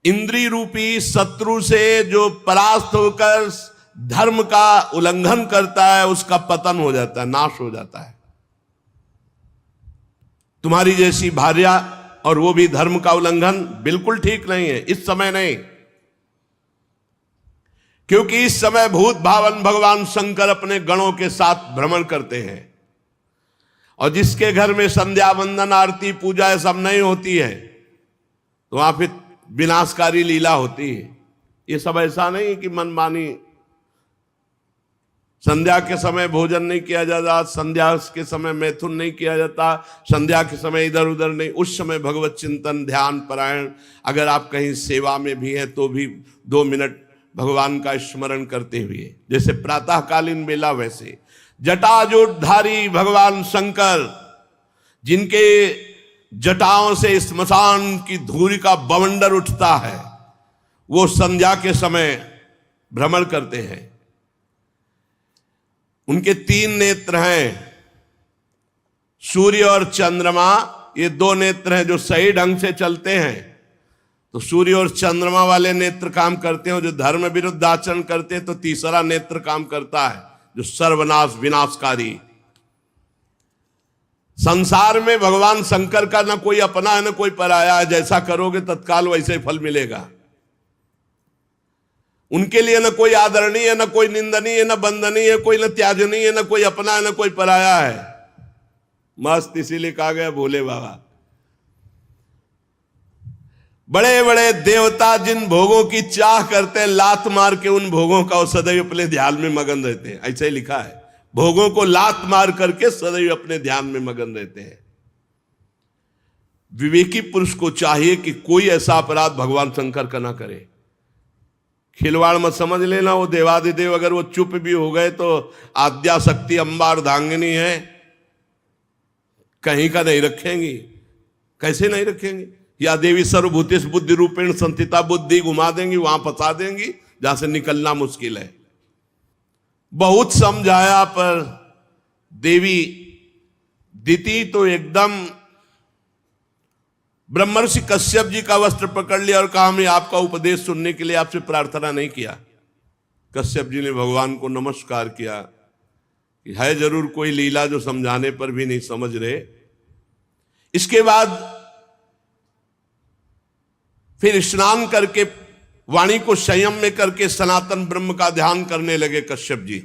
इंद्रिय रूपी शत्रु से जो परास्त होकर धर्म का उल्लंघन करता है, उसका पतन हो जाता है, नाश हो जाता है। तुम्हारी जैसी भार्या, और वो भी धर्म का उल्लंघन, बिल्कुल ठीक नहीं है, इस समय नहीं। क्योंकि इस समय भूत भावन भगवान शंकर अपने गणों के साथ भ्रमण करते हैं, और जिसके घर में संध्या वंदन आरती पूजा ये सब नहीं होती है, तो वहां फिर विनाशकारी लीला होती है। ये सब ऐसा नहीं कि मनमानी। संध्या के समय भोजन नहीं किया जाता, संध्या के समय मैथुन नहीं किया जाता, संध्या के समय इधर उधर नहीं। उस समय भगवत चिंतन, ध्यान परायण, अगर आप कहीं सेवा में भी हैं तो भी 2 मिनट भगवान का स्मरण करते हुए, जैसे प्रातःकालीन बेला, वैसे जटाजूटधारी भगवान शंकर, जिनके जटाओं से स्मशान की धूलि का बवंडर उठता है, वो संध्या के समय भ्रमण करते हैं। उनके 3 नेत्र हैं, सूर्य और चंद्रमा। ये 2 नेत्र हैं जो सही ढंग से चलते हैं, तो सूर्य और चंद्रमा वाले नेत्र काम करते हैं। जो धर्म विरुद्ध आचरण करते हैं तो तीसरा नेत्र काम करता है, जो सर्वनाश विनाशकारी। संसार में भगवान शंकर का ना कोई अपना है ना कोई पराया है। जैसा करोगे तत्काल वैसे ही फल मिलेगा। उनके लिए ना कोई आदरणीय है, ना कोई निंदनीय है, ना बंदनीय है, कोई ना त्याजनीय है, ना कोई अपना है, ना कोई पराया है। मस्त इसीलिए कहा गया भोले बाबा। बड़े बड़े देवता जिन भोगों की चाह करते हैं, लात मार के उन भोगों का सदैव अपने ध्यान में मगन रहते हैं। ऐसा ही लिखा है, भोगों को लात मार करके सदैव अपने ध्यान में मगन रहते हैं। विवेकी पुरुष को चाहिए कि कोई ऐसा अपराध भगवान शंकर का ना करे। खिलवाड़ मत समझ लेना, वो देवादिदेव अगर वो चुप भी हो गए तो आद्या शक्ति अंबा अर्धांगिनी है, कहीं का नहीं रखेंगी। कैसे नहीं रखेंगी? या देवी सर्वभूतेषु बुद्धि रूपेण संस्थिता, बुद्धि घुमा देंगी, वहां फंसा देंगी जहां से निकलना मुश्किल है। बहुत समझाया पर देवी दीति तो एकदम ब्रह्मर्षि कश्यप जी का वस्त्र पकड़ लिया और कहा मैं आपका उपदेश सुनने के लिए आपसे प्रार्थना नहीं किया। कश्यप जी ने भगवान को नमस्कार किया कि है जरूर कोई लीला जो समझाने पर भी नहीं समझ रहे। इसके बाद फिर स्नान करके वाणी को संयम में करके सनातन ब्रह्म का ध्यान करने लगे कश्यप जी।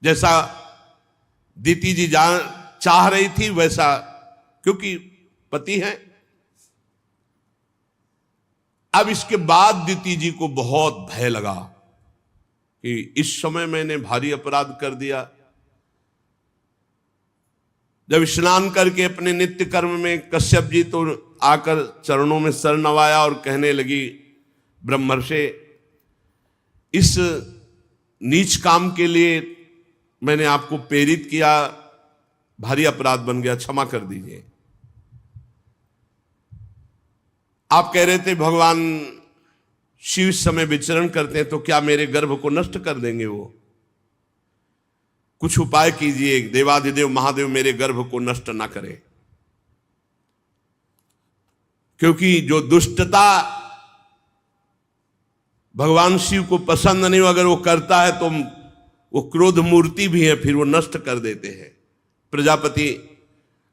जैसा दीति जी चाह रही थी वैसा, क्योंकि पति हैं। अब इसके बाद दीति जी को बहुत भय लगा कि इस समय मैंने भारी अपराध कर दिया। जब स्नान करके अपने नित्य कर्म में कश्यप जी तो आकर चरणों में सर नवाया और कहने लगी, ब्रह्मर्षि, इस नीच काम के लिए मैंने आपको प्रेरित किया, भारी अपराध बन गया, क्षमा कर दीजिए। आप कह रहे थे भगवान शिव इस समय विचरण करते हैं, तो क्या मेरे गर्भ को नष्ट कर देंगे वो? कुछ उपाय कीजिए, देवाधिदेव महादेव मेरे गर्भ को नष्ट ना करें। क्योंकि जो दुष्टता भगवान शिव को पसंद नहीं, अगर वो करता है तो वो क्रोध मूर्ति भी है, फिर वो नष्ट कर देते हैं। प्रजापति,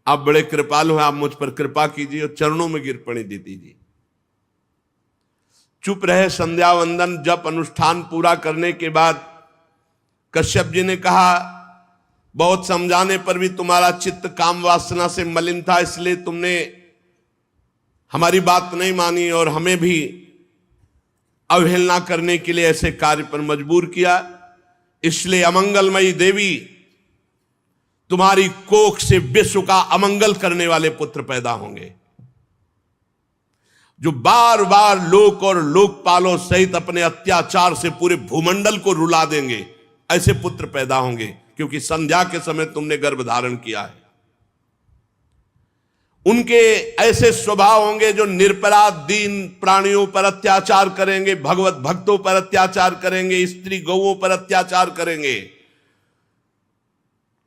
आप बड़े कृपालु हैं, आप मुझ पर कृपा कीजिए और चरणों में गिर पड़ी दीति जी। चुप रहे। संध्या वंदन जप अनुष्ठान पूरा करने के बाद कश्यप जी ने कहा, बहुत समझाने पर भी तुम्हारा चित्त काम वासना से मलिन था, इसलिए तुमने हमारी बात नहीं मानी और हमें भी अवहेलना करने के लिए ऐसे कार्य पर मजबूर किया। इसलिए अमंगलमयी देवी, तुम्हारी कोख से विश्व का अमंगल करने वाले पुत्र पैदा होंगे, जो बार बार लोक और लोकपालों सहित अपने अत्याचार से पूरे भूमंडल को रुला देंगे। ऐसे पुत्र पैदा होंगे, क्योंकि संध्या के समय तुमने गर्भ धारण किया है। उनके ऐसे स्वभाव होंगे जो निरपराध दीन प्राणियों पर अत्याचार करेंगे, भगवत भक्तों पर अत्याचार करेंगे, स्त्री गौओं पर अत्याचार करेंगे।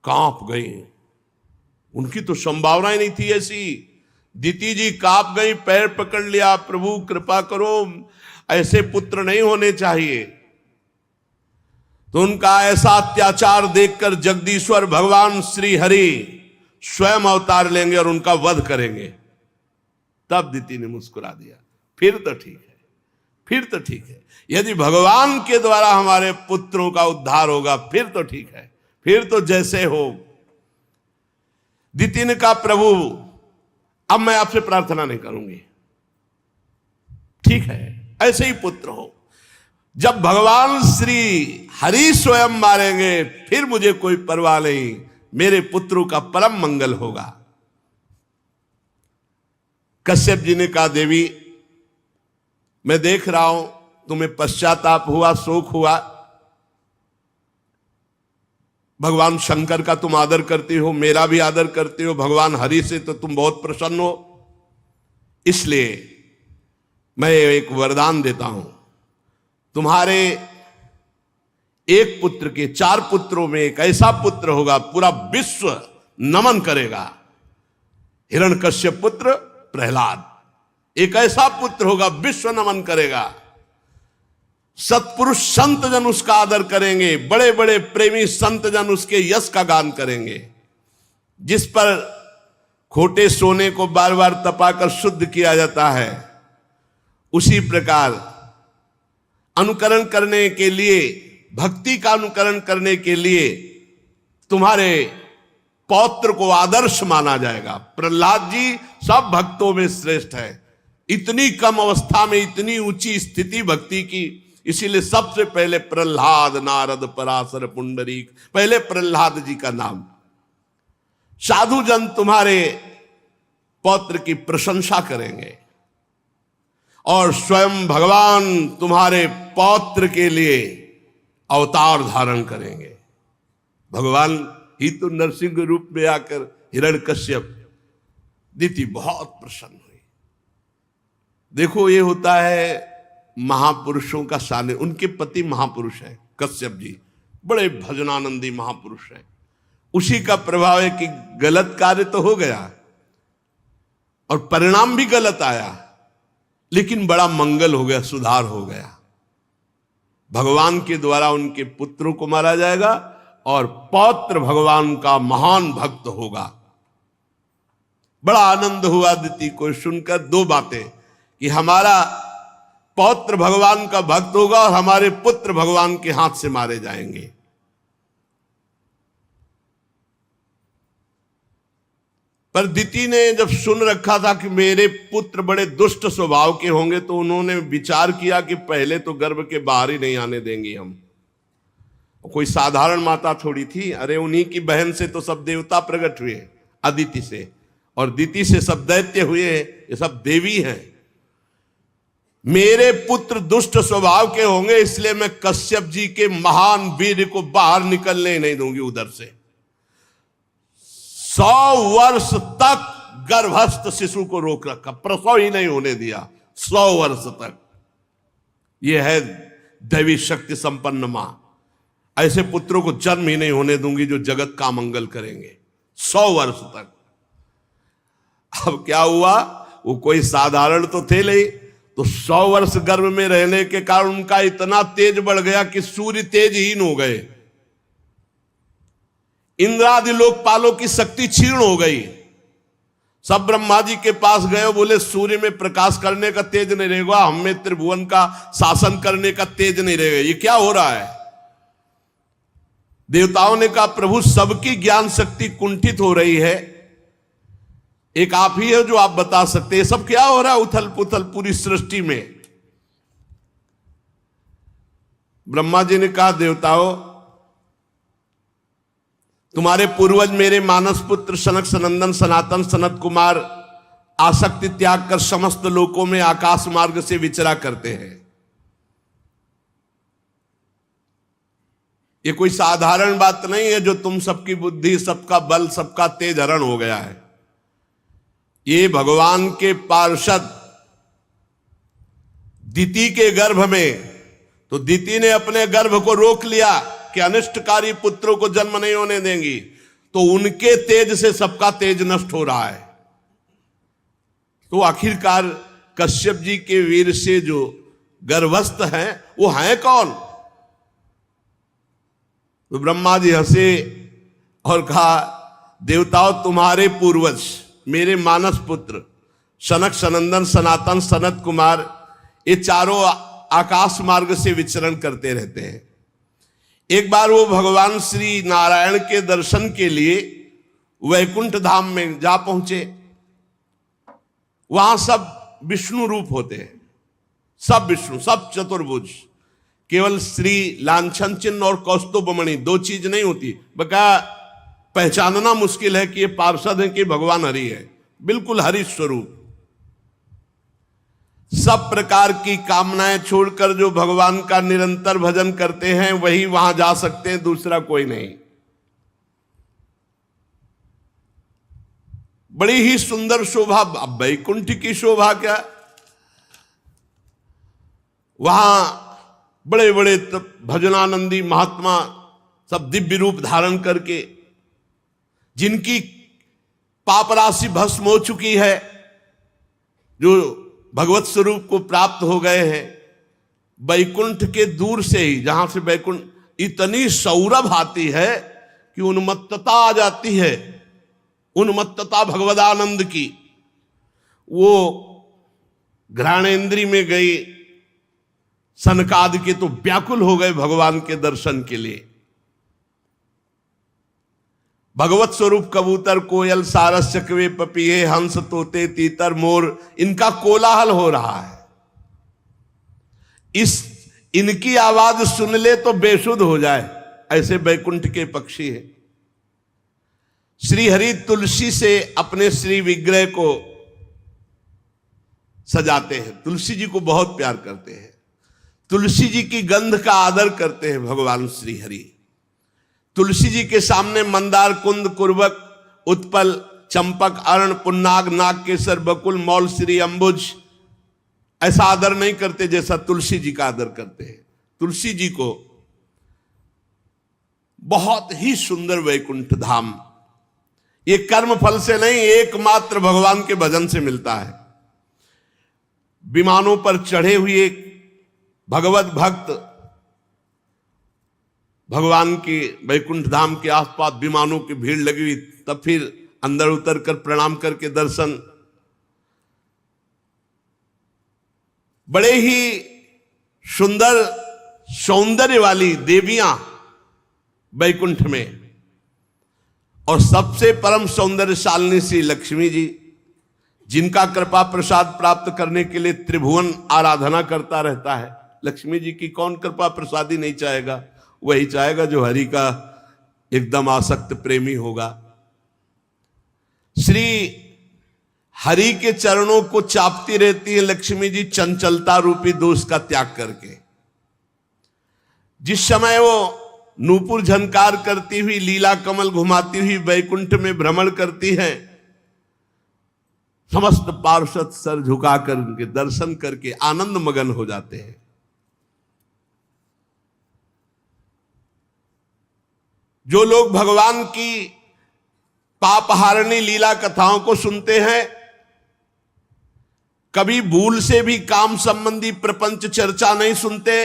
कांप गई, उनकी तो संभावना ही नहीं थी ऐसी। दीति जी कांप गई, पैर पकड़ लिया, प्रभु कृपा करो, ऐसे पुत्र नहीं होने चाहिए। तो उनका ऐसा अत्याचार देखकर जगदीश्वर भगवान श्री हरि स्वयं अवतार लेंगे और उनका वध करेंगे। तब दीति ने मुस्कुरा दिया, फिर तो ठीक है, फिर तो ठीक है। यदि भगवान के द्वारा हमारे पुत्रों का उद्धार होगा फिर तो ठीक है, फिर तो जैसे हो। दीति ने कहा, प्रभु अब मैं आपसे प्रार्थना नहीं करूंगी, ठीक है, ऐसे ही पुत्र हो। जब भगवान श्री हरि स्वयं मारेंगे फिर मुझे कोई परवाह नहीं, मेरे पुत्रों का परम मंगल होगा। कश्यप जी ने कहा, देवी मैं देख रहा हूं तुम्हें पश्चाताप हुआ, शोक हुआ। भगवान शंकर का तुम आदर करती हो, मेरा भी आदर करती हो, भगवान हरि से तो तुम बहुत प्रसन्न हो। इसलिए मैं एक वरदान देता हूं, तुम्हारे एक पुत्र के 4 पुत्रों में एक ऐसा पुत्र होगा पूरा विश्व नमन करेगा। हिरण्यकश्यप पुत्र प्रहलाद, एक ऐसा पुत्र होगा विश्व नमन करेगा। सत्पुरुष संत जन उसका आदर करेंगे, बड़े बड़े प्रेमी संत जन उसके यश का गान करेंगे। जिस पर खोटे सोने को बार बार तपाकर शुद्ध किया जाता है, उसी प्रकार अनुकरण करने के लिए, भक्ति का अनुकरण करने के लिए तुम्हारे पौत्र को आदर्श माना जाएगा। प्रहलाद जी सब भक्तों में श्रेष्ठ है, इतनी कम अवस्था में इतनी ऊंची स्थिति भक्ति की, इसीलिए सबसे पहले प्रहलाद, नारद, पराशर, पुंडरीक, पहले प्रहलाद जी का नाम। साधु जन तुम्हारे पौत्र की प्रशंसा करेंगे और स्वयं भगवान तुम्हारे पौत्र के लिए अवतार धारण करेंगे। भगवान ही तो नरसिंह रूप में आकर हिरण्यकश्यप, दीति बहुत प्रसन्न हुई। देखो ये होता है महापुरुषों का सानिध्य। उनके पति महापुरुष हैं, कश्यप जी बड़े भजनानंदी महापुरुष हैं। उसी का प्रभाव है कि गलत कार्य तो हो गया और परिणाम भी गलत आया, लेकिन बड़ा मंगल हो गया, सुधार हो गया। भगवान के द्वारा उनके पुत्रों को मारा जाएगा और पौत्र भगवान का महान भक्त होगा। बड़ा आनंद हुआ दीति को सुनकर 2 बातें, कि हमारा पौत्र भगवान का भक्त होगा और हमारे पुत्र भगवान के हाथ से मारे जाएंगे। पर दीति ने जब सुन रखा था कि मेरे पुत्र बड़े दुष्ट स्वभाव के होंगे, तो उन्होंने विचार किया कि पहले तो गर्भ के बाहर ही नहीं आने देंगे हम। कोई साधारण माता थोड़ी थी, अरे उन्हीं की बहन से तो सब देवता प्रकट हुए, अदिति से, और दीति से सब दैत्य हुए, ये सब देवी हैं। मेरे पुत्र दुष्ट स्वभाव के होंगे, इसलिए मैं कश्यप जी के महान वीर को बाहर निकलने नहीं दूंगी उधर से। 100 वर्ष तक गर्भस्थ शिशु को रोक रखा, प्रसव ही नहीं होने दिया 100 वर्ष तक। यह है दैवी शक्ति संपन्न मां। ऐसे पुत्रों को जन्म ही नहीं होने दूंगी जो जगत का मंगल करेंगे 100 वर्ष तक। अब क्या हुआ, वो कोई साधारण तो थे नहीं, तो 100 वर्ष गर्भ में रहने के कारण उनका इतना तेज बढ़ गया कि सूर्य तेजहीन हो गए। इंद्रादि लोकपालों की शक्ति क्षीण हो गई। सब ब्रह्मा जी के पास गए, बोले सूर्य में प्रकाश करने का तेज नहीं रहेगा, हमें त्रिभुवन का शासन करने का तेज नहीं रहेगा, ये क्या हो रहा है। देवताओं ने कहा प्रभु सबकी ज्ञान शक्ति कुंठित हो रही है, एक आप ही है जो आप बता सकते हैं सब क्या हो रहा है उथल पुथल पूरी सृष्टि में। ब्रह्मा जी ने कहा देवताओं, तुम्हारे पूर्वज मेरे मानस पुत्र सनक सनंदन सनातन सनत कुमार आसक्ति त्याग कर समस्त लोकों में आकाश मार्ग से विचरा करते हैं। ये कोई साधारण बात नहीं है जो तुम सबकी बुद्धि सबका बल सबका तेज हरण हो गया है। ये भगवान के पार्षद दिति के गर्भ में, तो दिति ने अपने गर्भ को रोक लिया कि अनिष्टकारी पुत्रों को जन्म नहीं होने देंगी, तो उनके तेज से सबका तेज नष्ट हो रहा है। तो आखिरकार कश्यप जी के वीर से जो गर्भस्थ हैं वो हैं कौन? तो ब्रह्मा जी हंसे और कहा देवताओं, तुम्हारे पूर्वज मेरे मानस पुत्र सनक सनंदन सनातन सनत कुमार ये चारों आकाश मार्ग से विचरण करते रहते हैं। एक बार वो भगवान श्री नारायण के दर्शन के लिए वैकुंठ धाम में जा पहुंचे। वहां सब विष्णु रूप होते हैं, सब विष्णु, सब चतुर्भुज। केवल श्री लांछन चिन्ह और कौस्तुभमणि दो चीज नहीं होती, बका पहचानना मुश्किल है कि ये पार्षद है कि भगवान हरि है। बिल्कुल हरि स्वरूप। सब प्रकार की कामनाएं छोड़कर जो भगवान का निरंतर भजन करते हैं वही वहां जा सकते हैं, दूसरा कोई नहीं। बड़ी ही सुंदर शोभा, अब वैकुंठ की शोभा क्या, वहां बड़े बड़े भजनानंदी महात्मा सब दिव्य रूप धारण करके, जिनकी पाप राशि भस्म हो चुकी है, जो भगवत स्वरूप को प्राप्त हो गए हैं, वैकुंठ के दूर से ही, जहां से वैकुंठ इतनी सौरभ आती है कि उन्मत्तता आ जाती है, उन्मत्तता भगवदानंद की। वो घ्राणेन्द्री में गई सनकादि के तो व्याकुल हो गए भगवान के दर्शन के लिए। भगवत स्वरूप कबूतर कोयल सारस चकवे पपीहे हंस तोते तीतर मोर, इनका कोलाहल हो रहा है। इनकी आवाज सुन ले तो बेसुध हो जाए, ऐसे वैकुंठ के पक्षी हैं। श्री हरि तुलसी से अपने श्री विग्रह को सजाते हैं, तुलसी जी को बहुत प्यार करते हैं, तुलसी जी की गंध का आदर करते हैं भगवान श्री हरि। तुलसी जी के सामने मंदार कुंद कुर्बक उत्पल चंपक अर्ण पुन्नाग नाग केसर बकुल मौल श्री अंबुज ऐसा आदर नहीं करते जैसा तुलसी जी का आदर करते हैं। तुलसी जी को बहुत ही सुंदर वैकुंठ धाम, ये कर्म फल से नहीं, एकमात्र भगवान के भजन से मिलता है। विमानों पर चढ़े हुए भगवत भक्त भगवान के वैकुंठ धाम के आसपास विमानों की भीड़ लगी हुई, तब फिर अंदर उतर कर प्रणाम करके दर्शन। बड़े ही सुंदर सौंदर्य वाली देवियां वैकुंठ में, और सबसे परम सौंदर्यशालिनी श्री लक्ष्मी जी, जिनका कृपा प्रसाद प्राप्त करने के लिए त्रिभुवन आराधना करता रहता है। लक्ष्मी जी की कौन कृपा प्रसादी नहीं चाहेगा? वही चाहेगा जो हरि का एकदम आसक्त प्रेमी होगा। श्री हरि के चरणों को चापती रहती है लक्ष्मी जी, चंचलता रूपी दोष का त्याग करके। जिस समय वो नूपुर झनकार करती हुई लीला कमल घुमाती हुई वैकुंठ में भ्रमण करती है, समस्त पार्षद सर झुकाकर उनके दर्शन करके आनंद मगन हो जाते हैं। जो लोग भगवान की पापहारिणी लीला कथाओं को सुनते हैं, कभी भूल से भी काम संबंधी प्रपंच चर्चा नहीं सुनते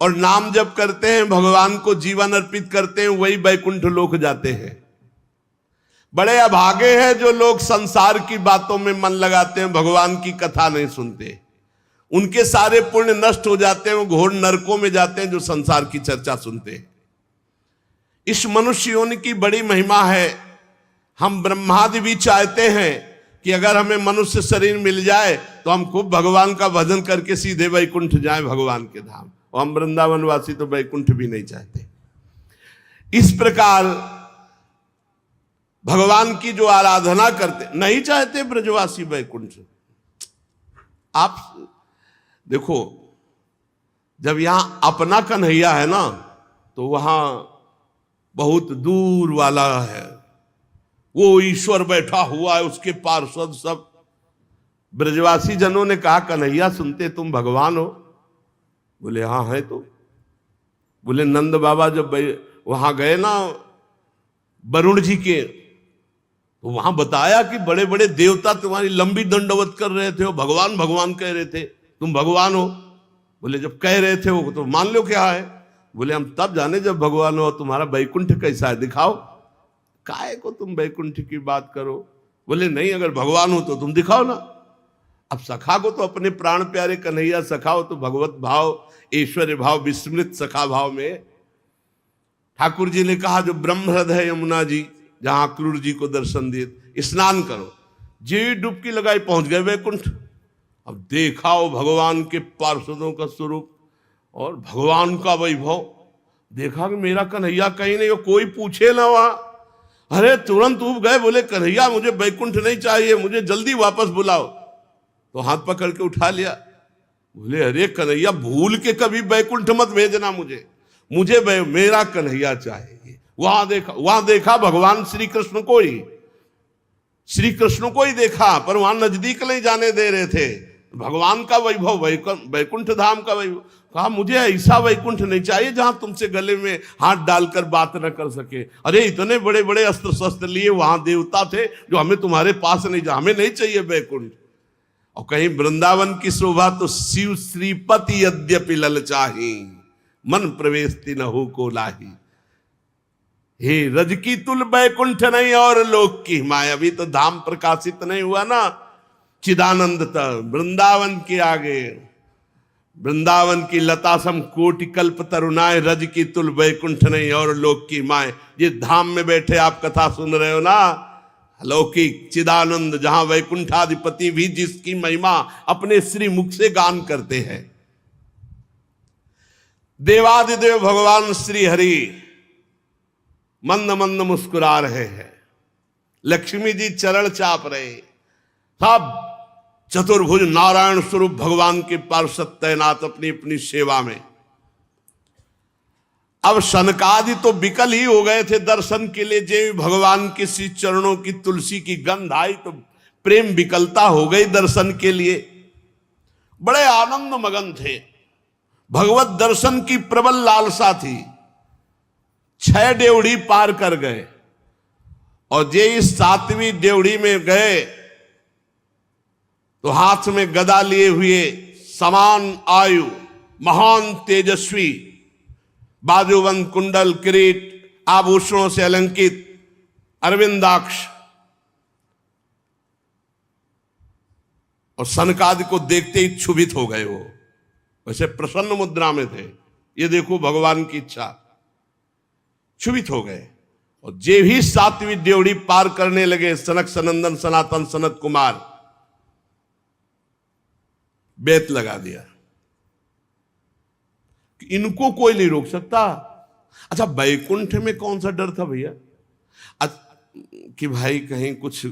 और नाम जप करते हैं, भगवान को जीवन अर्पित करते हैं, वही वैकुंठ लोक जाते हैं। बड़े अभागे हैं जो लोग संसार की बातों में मन लगाते हैं, भगवान की कथा नहीं सुनते। उनके सारे पुण्य नष्ट हो जाते हैं, वो घोर नरकों में जाते हैं जो संसार की चर्चा सुनते हैं। इस मनुष्य योनि की बड़ी महिमा है। हम ब्रह्मादि भी चाहते हैं कि अगर हमें मनुष्य शरीर मिल जाए तो हम खूब भगवान का भजन करके सीधे वैकुंठ जाएं, भगवान के धाम। और हम वृंदावन वासी तो वैकुंठ भी नहीं चाहते। इस प्रकार भगवान की जो आराधना करते, नहीं चाहते ब्रजवासी वैकुंठ। आप देखो, जब यहां अपना कन्हैया है ना, तो वहां बहुत दूर वाला है, वो ईश्वर बैठा हुआ है, उसके पार्षद सब। ब्रजवासी जनों ने कहा, कन्हैया सुनते तुम भगवान हो? बोले हाँ है। तो बोले नंद बाबा जब वहां गए ना वरुण जी के, तो वहां बताया कि बड़े बड़े देवता तुम्हारी लंबी दंडवत कर रहे थे, भगवान भगवान कह रहे थे, तुम भगवान हो? बोले जब कह रहे थे वो तो मान लो क्या है। बोले हम तब जाने जब भगवान हो। तुम्हारा वैकुंठ कैसा है दिखाओ, काहे को तुम वैकुंठ की बात करो? बोले नहीं, अगर भगवान हो तो तुम दिखाओ ना। अब सखा को तो अपने प्राण प्यारे कन्हैया सखा हो, तो भगवत भाव, ऐश्वर्य भाव, विस्मृत सखा भाव में ठाकुर जी ने कहा, जो ब्रह्म हृदय यमुना जी जहां क्रूर जी को दर्शन दिए, स्नान करो। जी डुबकी लगाई, पहुंच गए वैकुंठ। अब देखा वो भगवान के पार्षदों का स्वरूप और भगवान का वैभव। देखा कि मेरा कन्हैया कहीं नहीं हो, कोई पूछे ना वहां। अरे तुरंत उब गए, बोले कन्हैया मुझे वैकुंठ नहीं चाहिए, मुझे जल्दी वापस बुलाओ। तो हाथ पकड़ के उठा लिया। बोले अरे कन्हैया भूल के कभी वैकुंठ मत भेजना मुझे, मेरा कन्हैया चाहिए। वहां देखा भगवान श्री कृष्ण को ही देखा, पर वहां नजदीक नहीं जाने दे रहे थे। भगवान का वैभव, वैकुंठ धाम का वैभव। कहा मुझे ऐसा वैकुंठ नहीं चाहिए जहां तुमसे गले में हाथ डालकर बात न कर सके। अरे इतने बड़े बड़े अस्त्र शस्त्र लिए वहां देवता थे जो हमें तुम्हारे पास नहीं, हमें नहीं चाहिए वैकुंठ। और कहीं वृंदावन की शोभा तो शिव श्रीपति यद्यपि ललचाही, मन प्रवेशति न हो को लाही। हे रज की तुल वैकुंठ नहीं और लोक की माया। अभी तो धाम प्रकाशित नहीं हुआ ना, चिदानंद तक वृंदावन के आगे, वृंदावन की लता सम कोटि कल्प तरुणाए, रज की तुल वैकुंठ नहीं और लोक की माए। जिस धाम में बैठे आप कथा सुन रहे हो ना, अलौकिक चिदानंद, जहां वैकुंठाधिपति भी जिसकी महिमा अपने श्री मुख से गान करते हैं। देवादिदेव भगवान श्री हरि मंद मंद मुस्कुरा रहे हैं। लक्ष्मी जी चरण चाप रहे, सब चतुर्भुज नारायण स्वरूप भगवान के पार्षद तैनात अपनी अपनी सेवा में। अब सनकादि तो विकल ही हो गए थे दर्शन के लिए। जे भगवान के श्री चरणों की तुलसी की गंध आई तो प्रेम विकलता हो गई दर्शन के लिए। बड़े आनंद मगन थे, भगवत दर्शन की प्रबल लालसा थी। 6 ड्योढ़ी पार कर गए और जे इस 7वीं ड्योढ़ी में गए तो हाथ में गदा लिए हुए, समान आयु, महान तेजस्वी, बाजूबंद कुंडल किरीट आभूषणों से अलंकित, अरविंदाक्ष, और सनकादि को देखते ही क्षुभित हो गए। वो वैसे प्रसन्न मुद्रा में थे, ये देखो भगवान की इच्छा, क्षुभित हो गए। और जे भी 7वीं ड्योढ़ी पार करने लगे, सनक सनंदन सनातन सनत कुमार, बेत लगा दिया कि इनको कोई नहीं रोक सकता। अच्छा वैकुंठ में कौन सा डर था भैया, कि भाई कहीं कुछ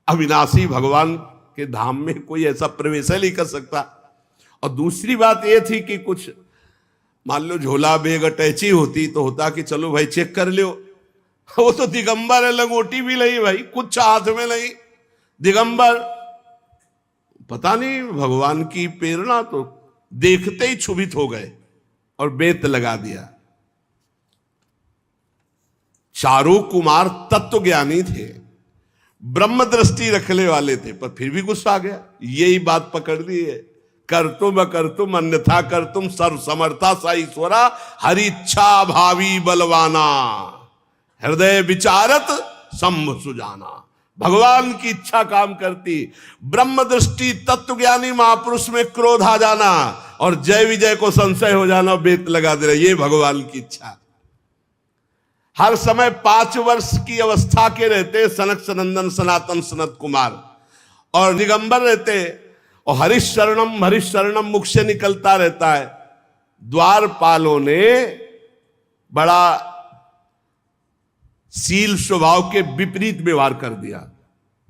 अविनाशी भगवान के धाम में कोई ऐसा प्रवेश नहीं कर सकता। और दूसरी बात यह थी कि कुछ मान लो झोला बेग अटैची होती तो होता कि चलो भाई चेक कर लो। वो तो दिगंबर है, लंगोटी भी नहीं भाई, कुछ हाथ में नहीं, दिगंबर। पता नहीं भगवान की प्रेरणा, तो देखते ही क्षुभित हो गए और बेत लगा दिया। चारों कुमार तत्व ज्ञानी थे, ब्रह्म दृष्टि रखने वाले थे, पर फिर भी गुस्सा आ गया। यही बात पकड़ ली है, कर तुम अन्यथा कर तुम सर्व समर्था सा ईश्वरा, हरि इच्छा भावी बलवाना, हृदय विचारत संभ सुजाना। भगवान की इच्छा काम करती, ब्रह्म दृष्टि तत्व ज्ञानी महापुरुष में क्रोध आ जाना और जय विजय को संशय हो जाना, बेत लगा दे रहा, ये भगवान की इच्छा। हर समय 5 वर्ष की अवस्था के रहते सनक सनंदन सनातन सनत कुमार, और दिगंबर रहते, और हरिश शरणम मुख से निकलता रहता है। द्वारपालों ने बड़ा शील स्वभाव के विपरीत व्यवहार कर दिया।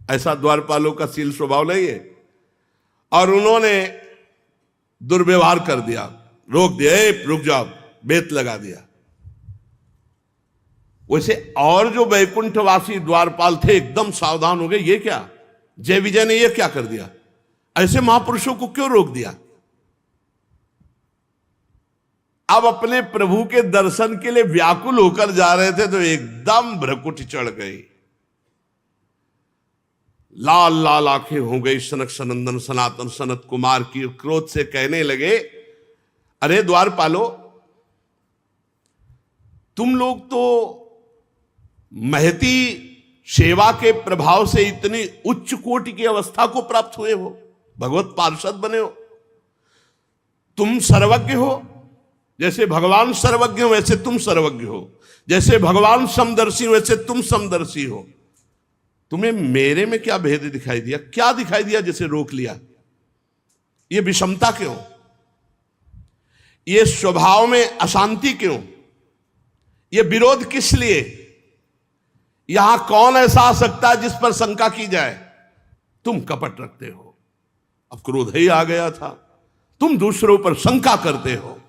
ऐसा द्वारपालों का शील स्वभाव नहीं है, और उन्होंने दुर्व्यवहार कर दिया, रोक दिया, रुक जाओ, बेत लगा दिया। वैसे और जो वैकुंठवासी द्वारपाल थे एकदम सावधान हो गए, ये क्या, जय विजय ने ये क्या कर दिया, ऐसे महापुरुषों को क्यों रोक दिया। अब अपने प्रभु के दर्शन के लिए व्याकुल होकर जा रहे थे तो एकदम भ्रकुट चढ़ गई, लाल लाल आंखें हो गई सनक सनंदन सनातन सनत कुमार की। क्रोध से कहने लगे, अरे द्वारपालो, तुम लोग तो महती सेवा के प्रभाव से इतनी उच्च कोटि की अवस्था को प्राप्त हुए हो, भगवत पार्षद बने हो, तुम सर्वज्ञ हो, जैसे भगवान सर्वज्ञ हो वैसे तुम सर्वज्ञ हो, जैसे भगवान समदर्शी हो वैसे तुम समदर्शी हो। तुम्हें मेरे में क्या भेद दिखाई दिया, क्या दिखाई दिया जिसे रोक लिया, ये विषमता क्यों, ये स्वभाव में अशांति क्यों, ये विरोध किस लिए, यहां कौन ऐसा आ सकता है जिस पर शंका की जाए। तुम कपट रखते हो, अब क्रोध ही आ गया था, तुम दूसरों पर शंका करते हो।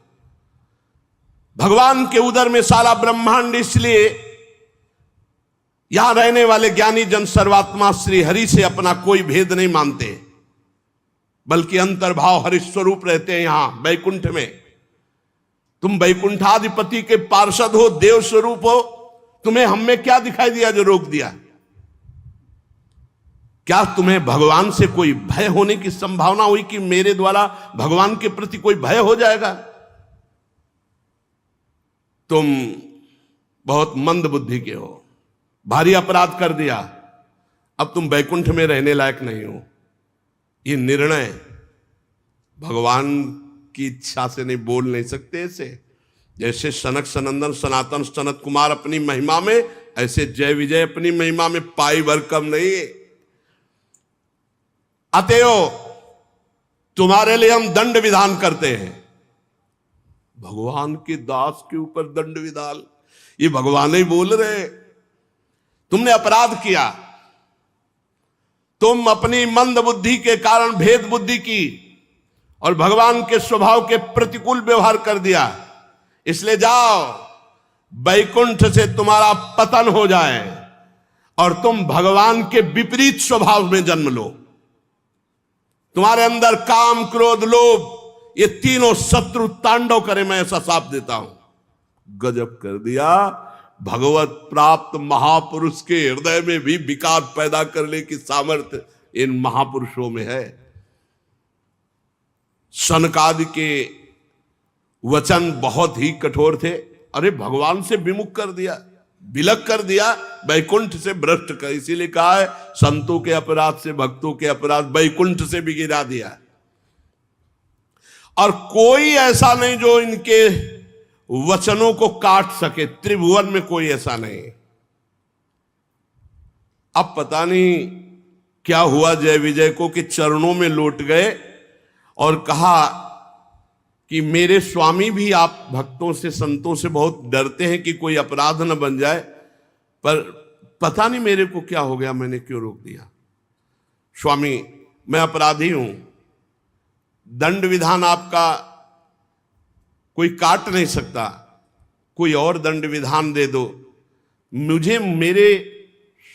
भगवान के उदर में सारा ब्रह्मांड, इसलिए यहां रहने वाले ज्ञानी जन सर्वात्मा श्री हरि से अपना कोई भेद नहीं मानते, बल्कि अंतर्भाव हरि स्वरूप रहते हैं यहां वैकुंठ में। तुम वैकुंठाधिपति के पार्षद हो, देव स्वरूप हो, तुम्हें हम में क्या दिखाई दिया जो रोक दिया। क्या तुम्हें भगवान से कोई भय होने की संभावना हुई कि मेरे द्वारा भगवान के प्रति कोई भय हो जाएगा। तुम बहुत मंद बुद्धि के हो, भारी अपराध कर दिया, अब तुम वैकुंठ में रहने लायक नहीं हो। ये निर्णय भगवान की इच्छा से नहीं, बोल नहीं सकते ऐसे। जैसे सनक सनंदन सनातन सनत कुमार अपनी महिमा में, ऐसे जय विजय अपनी महिमा में पाई भर कम नहीं है। अतएव तुम्हारे लिए हम दंड विधान करते हैं। भगवान के दास के ऊपर दंड विधान, ये भगवान ही बोल रहे। तुमने अपराध किया, तुम अपनी मंद बुद्धि के कारण भेद बुद्धि की और भगवान के स्वभाव के प्रतिकूल व्यवहार कर दिया, इसलिए जाओ वैकुंठ से तुम्हारा पतन हो जाए और तुम भगवान के विपरीत स्वभाव में जन्म लो। तुम्हारे अंदर काम क्रोध लोभ ये तीनों शत्रु तांडव करे, मैं ऐसा साफ देता हूं। गजब कर दिया। भगवत प्राप्त महापुरुष के हृदय में भी विकार पैदा करने की सामर्थ्य इन महापुरुषों में है। सनकादि के वचन बहुत ही कठोर थे। अरे भगवान से विमुख कर दिया, विलग कर दिया, वैकुंठ से भ्रष्ट कर, इसीलिए कहा है संतों के अपराध से भक्तों के अपराध वैकुंठ से भी गिरा दिया। और कोई ऐसा नहीं जो इनके वचनों को काट सके, त्रिभुवन में कोई ऐसा नहीं। अब पता नहीं क्या हुआ जय विजय को कि चरणों में लौट गए और कहा कि मेरे स्वामी भी आप भक्तों से संतों से बहुत डरते हैं कि कोई अपराध न बन जाए, पर पता नहीं मेरे को क्या हो गया, मैंने क्यों रोक दिया। स्वामी मैं अपराधी हूं, दंड विधान आपका कोई काट नहीं सकता, कोई और दंड विधान दे दो। मुझे मेरे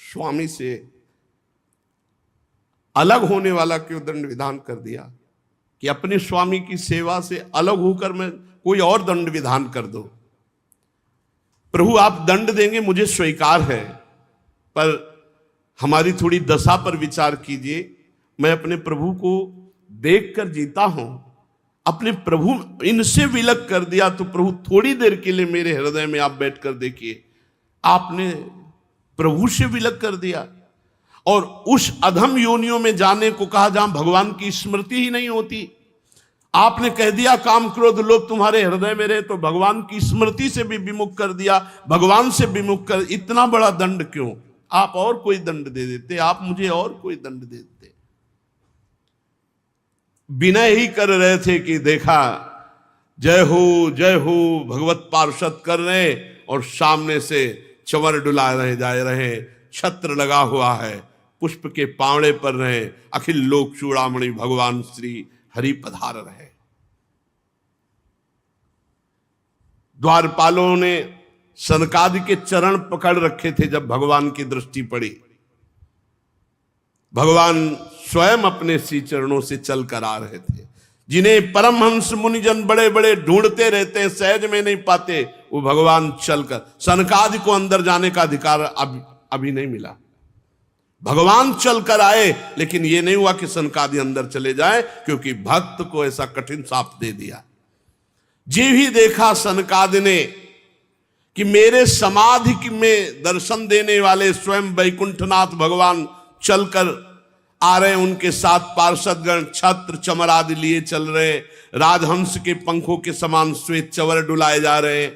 स्वामी से अलग होने वाला क्यों दंड विधान कर दिया कि अपने स्वामी की सेवा से अलग होकर मैं कोई और दंड विधान कर दो। प्रभु आप दंड देंगे मुझे स्वीकार है, पर हमारी थोड़ी दशा पर विचार कीजिए। मैं अपने प्रभु को देखकर जीता हूं, अपने प्रभु इनसे विलग कर दिया तो प्रभु थोड़ी देर के लिए मेरे हृदय में आप बैठकर देखिए, आपने प्रभु से विलग कर दिया और उस अधम योनियों में जाने को कहा जहां भगवान की स्मृति ही नहीं होती। आपने कह दिया काम क्रोध लोभ तुम्हारे हृदय में रहे, तो भगवान की स्मृति से भी विमुख कर दिया, भगवान से विमुख कर। इतना बड़ा दंड क्यों? आप और कोई दंड दे देते, आप मुझे और कोई दंड दे देते। विनय ही कर रहे थे कि देखा जय हो भगवत पार्षद कर रहे, और सामने से चंवर डुला रहे जा रहे, छत्र लगा हुआ है, पुष्प के पावड़े पर रहे, अखिल लोक चूड़ामणि भगवान श्री हरि पधार रहे। द्वारपालों ने सनकादि के चरण पकड़ रखे थे। जब भगवान की दृष्टि पड़ी, भगवान स्वयं अपने श्री चरणों से चल कर आ रहे थे। जिन्हें परमहंस मुनिजन बड़े बड़े ढूंढते रहते हैं, सहज में नहीं पाते, वो भगवान चलकर, सनकादि को अंदर जाने का अधिकार अभी नहीं मिला। भगवान चलकर आए, लेकिन ये नहीं हुआ कि सनकादि अंदर चले जाए, क्योंकि भक्त को ऐसा कठिन शाप दे दिया। जी भी देखा सनकादि ने कि मेरे समाधि में दर्शन देने वाले स्वयं वैकुंठनाथ भगवान चलकर आ रहे, उनके साथ पार्षदगण छत्र चमर आदि लिए चल रहे, राजहंस के पंखों के समान श्वेत चंवर डुलाए जा रहे,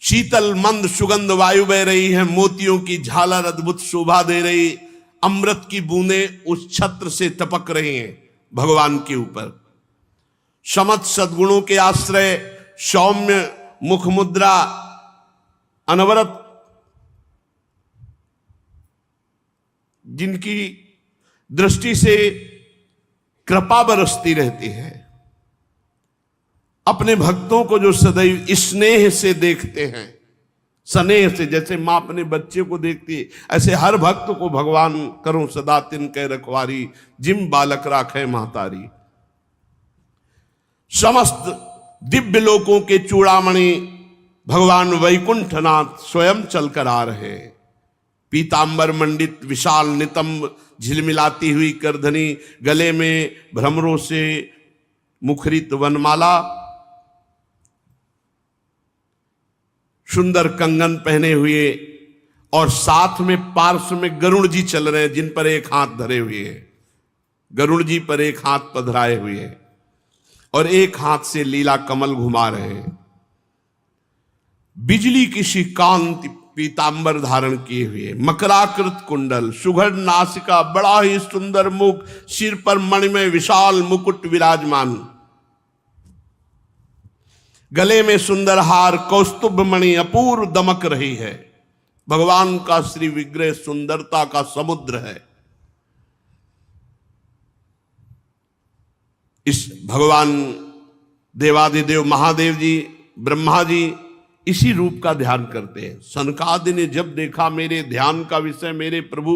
शीतल मंद सुगंध वायु बह रही है, मोतियों की झालर अद्भुत शोभा दे रही, अमृत की बूंदें उस छत्र से टपक रही हैं भगवान के ऊपर। समत सद्गुणों के आश्रय, सौम्य मुख मुद्रा, अनवरत जिनकी दृष्टि से कृपा बरसती रहती है, अपने भक्तों को जो सदैव स्नेह से देखते हैं, स्नेह से, जैसे मां अपने बच्चे को देखती है, ऐसे हर भक्त को भगवान करो सदा तिनके रखवारी, जिम बालक राखे महतारी। समस्त दिव्य लोकों के चूड़ामणि भगवान वैकुंठनाथ स्वयं चलकर आ रहे हैं। पीतांबर मंडित विशाल नितंब झिलमिलाती हुई करधनी, गले में भ्रमरों से मुखरित वनमाला, सुंदर कंगन पहने हुए, और साथ में पार्श्व में गरुड़ जी चल रहे हैं, जिन पर एक हाथ धरे हुए हैं। गरुड़ जी पर एक हाथ पधराए हुए हैं और एक हाथ से लीला कमल घुमा रहे हैं। बिजली की सी कांति पीतांबर धारण किए हुए, मकराकृत कुंडल, सुघड़ नासिका, बड़ा ही सुंदर मुख, सिर पर मणिमय विशाल मुकुट विराजमान, गले में सुंदर हार, कौस्तुभ मणि अपूर्व दमक रही है। भगवान का श्री विग्रह सुंदरता का समुद्र है। इस भगवान देवादिदेव महादेव जी, ब्रह्मा जी इसी रूप का ध्यान करते हैं। सनकादि ने जब देखा मेरे ध्यान का विषय मेरे प्रभु,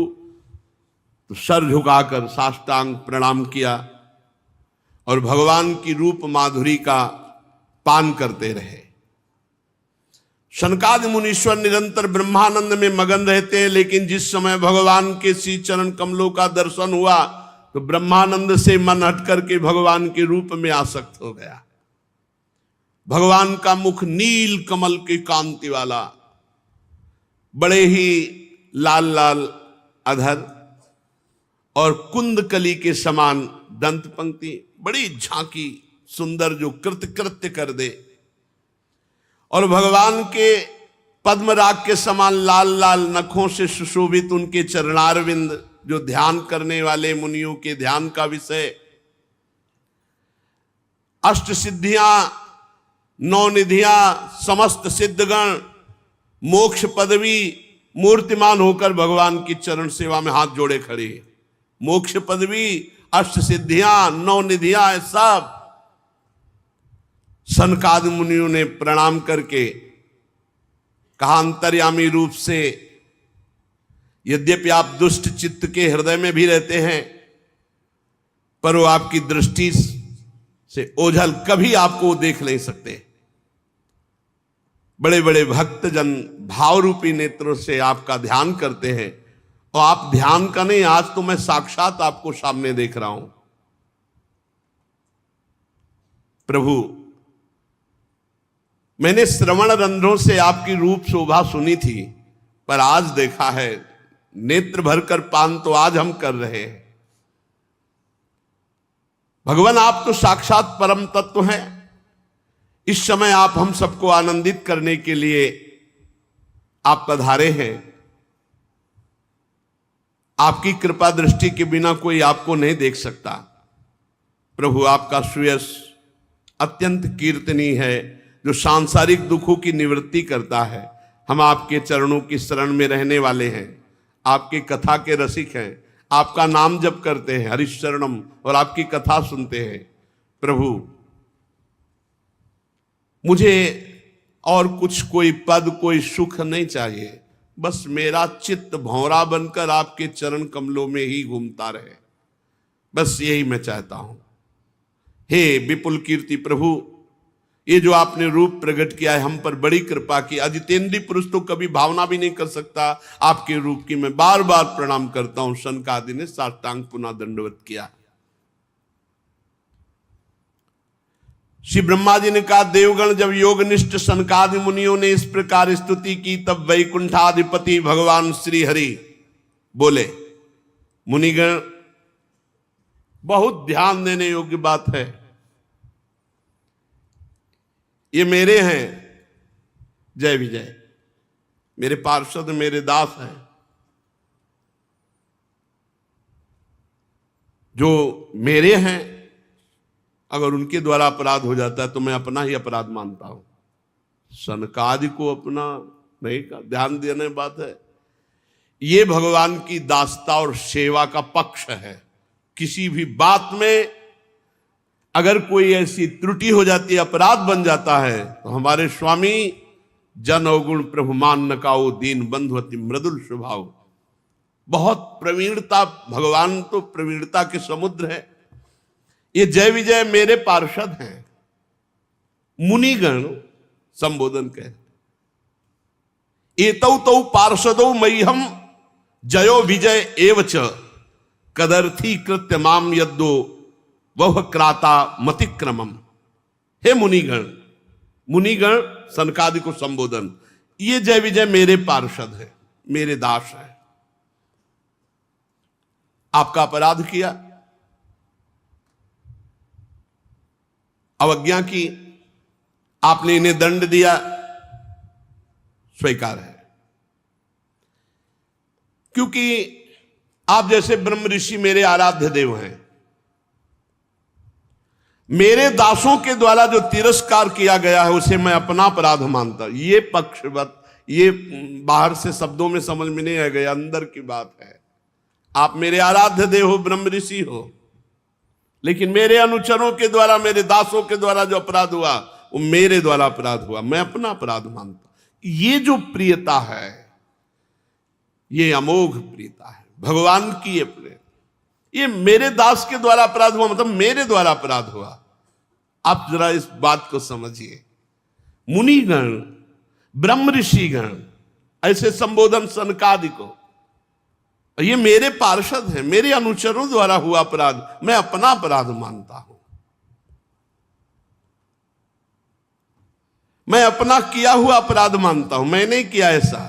तो सर झुकाकर साष्टांग प्रणाम किया और भगवान की रूप माधुरी का पान करते रहे। सनकादि मुनीश्वर निरंतर ब्रह्मानंद में मगन रहते हैं, लेकिन जिस समय भगवान के श्री चरण कमलों का दर्शन हुआ, तो ब्रह्मानंद से मन हट करके भगवान के रूप में आसक्त हो गया। भगवान का मुख नील कमल की कांति वाला, बड़े ही लाल लाल अधर और कुंदकली के समान दंत पंक्ति, बड़ी झांकी सुंदर, जो कृत्य कर दे। और भगवान के पद्मराग के समान लाल लाल नखों से सुशोभित उनके चरणारविंद, जो ध्यान करने वाले मुनियों के ध्यान का विषय। अष्ट सिद्धियां, नौ निधियां, समस्त सिद्धगण, मोक्ष पदवी मूर्तिमान होकर भगवान की चरण सेवा में हाथ जोड़े खड़े। मोक्ष पदवी, अष्ट सिद्धियां, नौ निधियां, सब सनकादि मुनियों ने प्रणाम करके कहा, अंतर्यामी रूप से यद्यपि आप दुष्ट चित्त के हृदय में भी रहते हैं, पर वो आपकी दृष्टि से ओझल, कभी आपको देख नहीं सकते। बड़े बड़े भक्तजन भाव रूपी नेत्रों से आपका ध्यान करते हैं, और आप ध्यान का नहीं, आज तो मैं साक्षात आपको सामने देख रहा हूं। प्रभु, मैंने श्रवण रंध्रों से आपकी रूप शोभा सुनी थी, पर आज देखा है, नेत्र भरकर पान तो आज हम कर रहे हैं। भगवान आप तो साक्षात परम तत्व हैं। इस समय आप हम सबको आनंदित करने के लिए आप पधारे हैं। आपकी कृपा दृष्टि के बिना कोई आपको नहीं देख सकता। प्रभु आपका सुयश अत्यंत कीर्तनीय है, जो सांसारिक दुखों की निवृत्ति करता है। हम आपके चरणों की शरण में रहने वाले हैं, आपके कथा के रसिक हैं, आपका नाम जप करते हैं हरिशरणम, और आपकी कथा सुनते हैं। प्रभु मुझे और कुछ कोई पद कोई सुख नहीं चाहिए, बस मेरा चित्त भंवरा बनकर आपके चरण कमलों में ही घूमता रहे, बस यही मैं चाहता हूं। हे विपुल कीर्ति प्रभु, ये जो आपने रूप प्रकट किया है, हम पर बड़ी कृपा की। अजितेंद्रीय पुरुष तो कभी भावना भी नहीं कर सकता आपके रूप की। मैं बार बार प्रणाम करता हूं। सनकादि ने साष्टांग पुनः दंडवत किया। श्री ब्रह्मा जी ने कहा, देवगण जब योगनिष्ठ सनकादि मुनियों ने इस प्रकार स्तुति की, तब वैकुंठाधिपति भगवान श्री हरि बोले, मुनिगण बहुत ध्यान देने योग्य बात है, ये मेरे हैं जय विजय, मेरे पार्षद मेरे दास हैं। जो मेरे हैं, अगर उनके द्वारा अपराध हो जाता है तो मैं अपना ही अपराध मानता हूं। सनकादि को अपना नहीं का ध्यान देने बात है। ये भगवान की दासता और सेवा का पक्ष है। किसी भी बात में अगर कोई ऐसी त्रुटि हो जाती है, अपराध बन जाता है, तो हमारे स्वामी जन अवगुण प्रभु मान न काओ, दीन बंधु अति मृदुल स्वभाव। बहुत प्रवीणता, भगवान तो प्रवीणता के समुद्र है। ये जय विजय मेरे पार्षद हैं। मुनिगण संबोधन कह, एतौ तौ पार्षदौ मह्यम जयो विजय एवच कदर्थी कृत्य माम यद्दो वह क्राता मतिक्रमम। हे मुनिगण, मुनिगण सनकादि को संबोधन, ये जय विजय मेरे पार्षद है, मेरे दास है। आपका अपराध किया, अवज्ञा की, आपने इन्हें दंड दिया, स्वीकार है। क्योंकि आप जैसे ब्रह्म ऋषि मेरे आराध्य देव हैं। मेरे दासों के द्वारा जो तिरस्कार किया गया है उसे मैं अपना अपराध मानता। ये पक्षवत, ये बाहर से शब्दों में समझ में नहीं आ गया, अंदर की बात है। आप मेरे आराध्य देव हो, ब्रह्म ऋषि हो, लेकिन मेरे अनुचरों के द्वारा, मेरे दासों के द्वारा जो अपराध हुआ वो मेरे द्वारा अपराध हुआ, मैं अपना अपराध मानता। ये जो प्रियता है, ये अमोघ प्रियता है भगवान की। ये प्रिय, ये मेरे दास के द्वारा अपराध हुआ, मतलब मेरे द्वारा अपराध हुआ। आप जरा इस बात को समझिए। मुनिगण, ब्रह्म ऋषिगण ऐसे संबोधन सनकादि को, ये मेरे पार्षद हैं, मेरे अनुचरों द्वारा हुआ अपराध मैं अपना अपराध मानता हूं। मैं अपना किया हुआ अपराध मानता हूं, मैं नहीं किया ऐसा।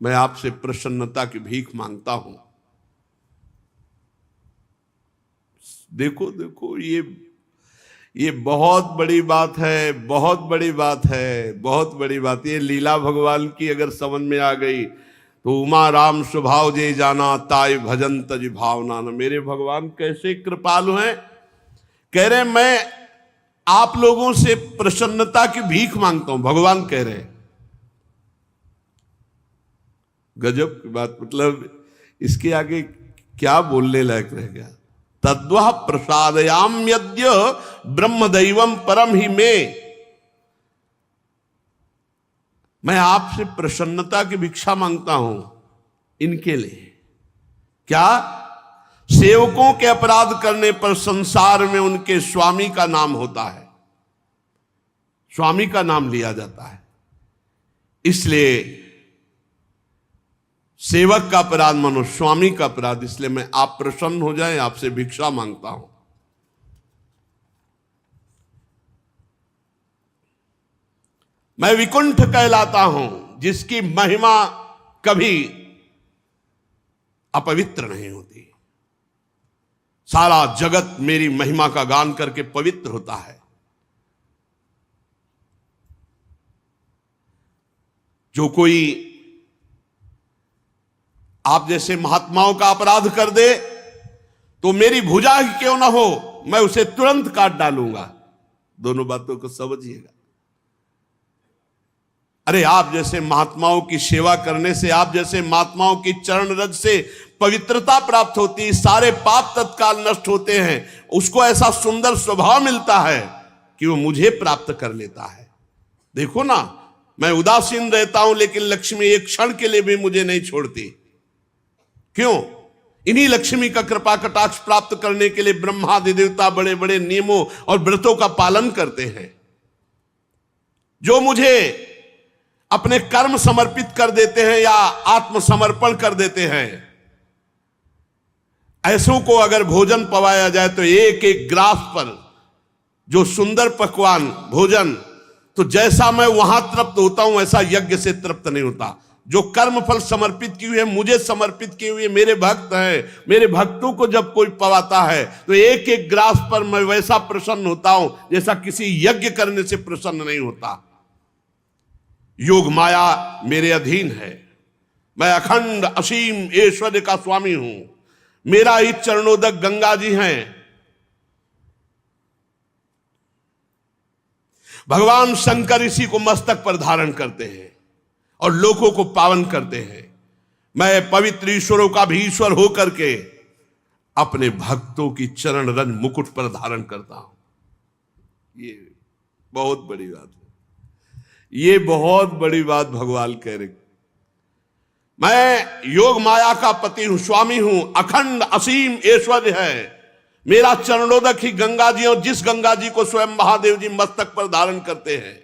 मैं आपसे प्रसन्नता की भीख मांगता हूं। देखो देखो, ये बहुत बड़ी बात है, बहुत बड़ी बात है, बहुत बड़ी बात। ये लीला भगवान की अगर समझ में आ गई तो उमा राम स्वभाव जे जाना, ताय भजन तज भावना न। मेरे भगवान कैसे कृपालु हैं। कह रहे मैं आप लोगों से प्रसन्नता की भीख मांगता हूं, भगवान कह रहे। गजब की बात, मतलब इसके आगे क्या बोलने लायक रह गया। तद्वः प्रसादयाम यद्य ब्रह्म दैवम परम ही में। मैं आपसे प्रसन्नता की भिक्षा मांगता हूं इनके लिए। क्या? सेवकों के अपराध करने पर संसार में उनके स्वामी का नाम होता है, स्वामी का नाम लिया जाता है। इसलिए सेवक का अपराध मानो स्वामी का अपराध। इसलिए मैं आप प्रसन्न हो जाएं, आपसे भिक्षा मांगता हूं। मैं विकुंठ कहलाता हूं, जिसकी महिमा कभी अपवित्र नहीं होती। सारा जगत मेरी महिमा का गान करके पवित्र होता है। जो कोई आप जैसे महात्माओं का अपराध कर दे तो मेरी भुजा ही क्यों ना हो, मैं उसे तुरंत काट डालूंगा। दोनों बातों को समझिएगा। अरे आप जैसे महात्माओं की सेवा करने से, आप जैसे महात्माओं की चरण रज से पवित्रता प्राप्त होती है, सारे पाप तत्काल नष्ट होते हैं। उसको ऐसा सुंदर स्वभाव मिलता है कि वो मुझे प्राप्त कर लेता है। देखो ना, मैं उदासीन रहता हूं लेकिन लक्ष्मी एक क्षण के लिए भी मुझे नहीं छोड़ती। क्यों? इन्हीं लक्ष्मी का कृपा कटाक्ष प्राप्त करने के लिए ब्रह्मादि देवता बड़े बड़े नियमों और व्रतों का पालन करते हैं। जो मुझे अपने कर्म समर्पित कर देते हैं या आत्मसमर्पण कर देते हैं, ऐसों को अगर भोजन पवाया जाए तो एक एक ग्रास पर जो सुंदर पकवान भोजन, तो जैसा मैं वहां तृप्त होता हूं वैसा यज्ञ से तृप्त नहीं होता। जो कर्म फल समर्पित किए हुए, मुझे समर्पित किए हुए मेरे भक्त हैं, मेरे भक्तों को जब कोई पवाता है तो एक एक ग्रास पर मैं वैसा प्रसन्न होता हूं जैसा किसी यज्ञ करने से प्रसन्न नहीं होता। योग माया मेरे अधीन है। मैं अखंड असीम ऐश्वर्य का स्वामी हूं। मेरा ही चरणोदक गंगा जी हैं। भगवान शंकर इसी को मस्तक पर धारण करते हैं और लोगों को पावन करते हैं। मैं पवित्र ईश्वरों का भी ईश्वर होकर के अपने भक्तों की चरण रज मुकुट पर धारण करता हूं। ये बहुत बड़ी बात है। ये बहुत बड़ी बात भगवान कह रहे। मैं योग माया का पति हूं, स्वामी हूं, अखंड असीम ऐश्वर्य है। मेरा चरणोदक ही गंगा जी, और जिस गंगा जी को स्वयं महादेव जी मस्तक पर धारण करते हैं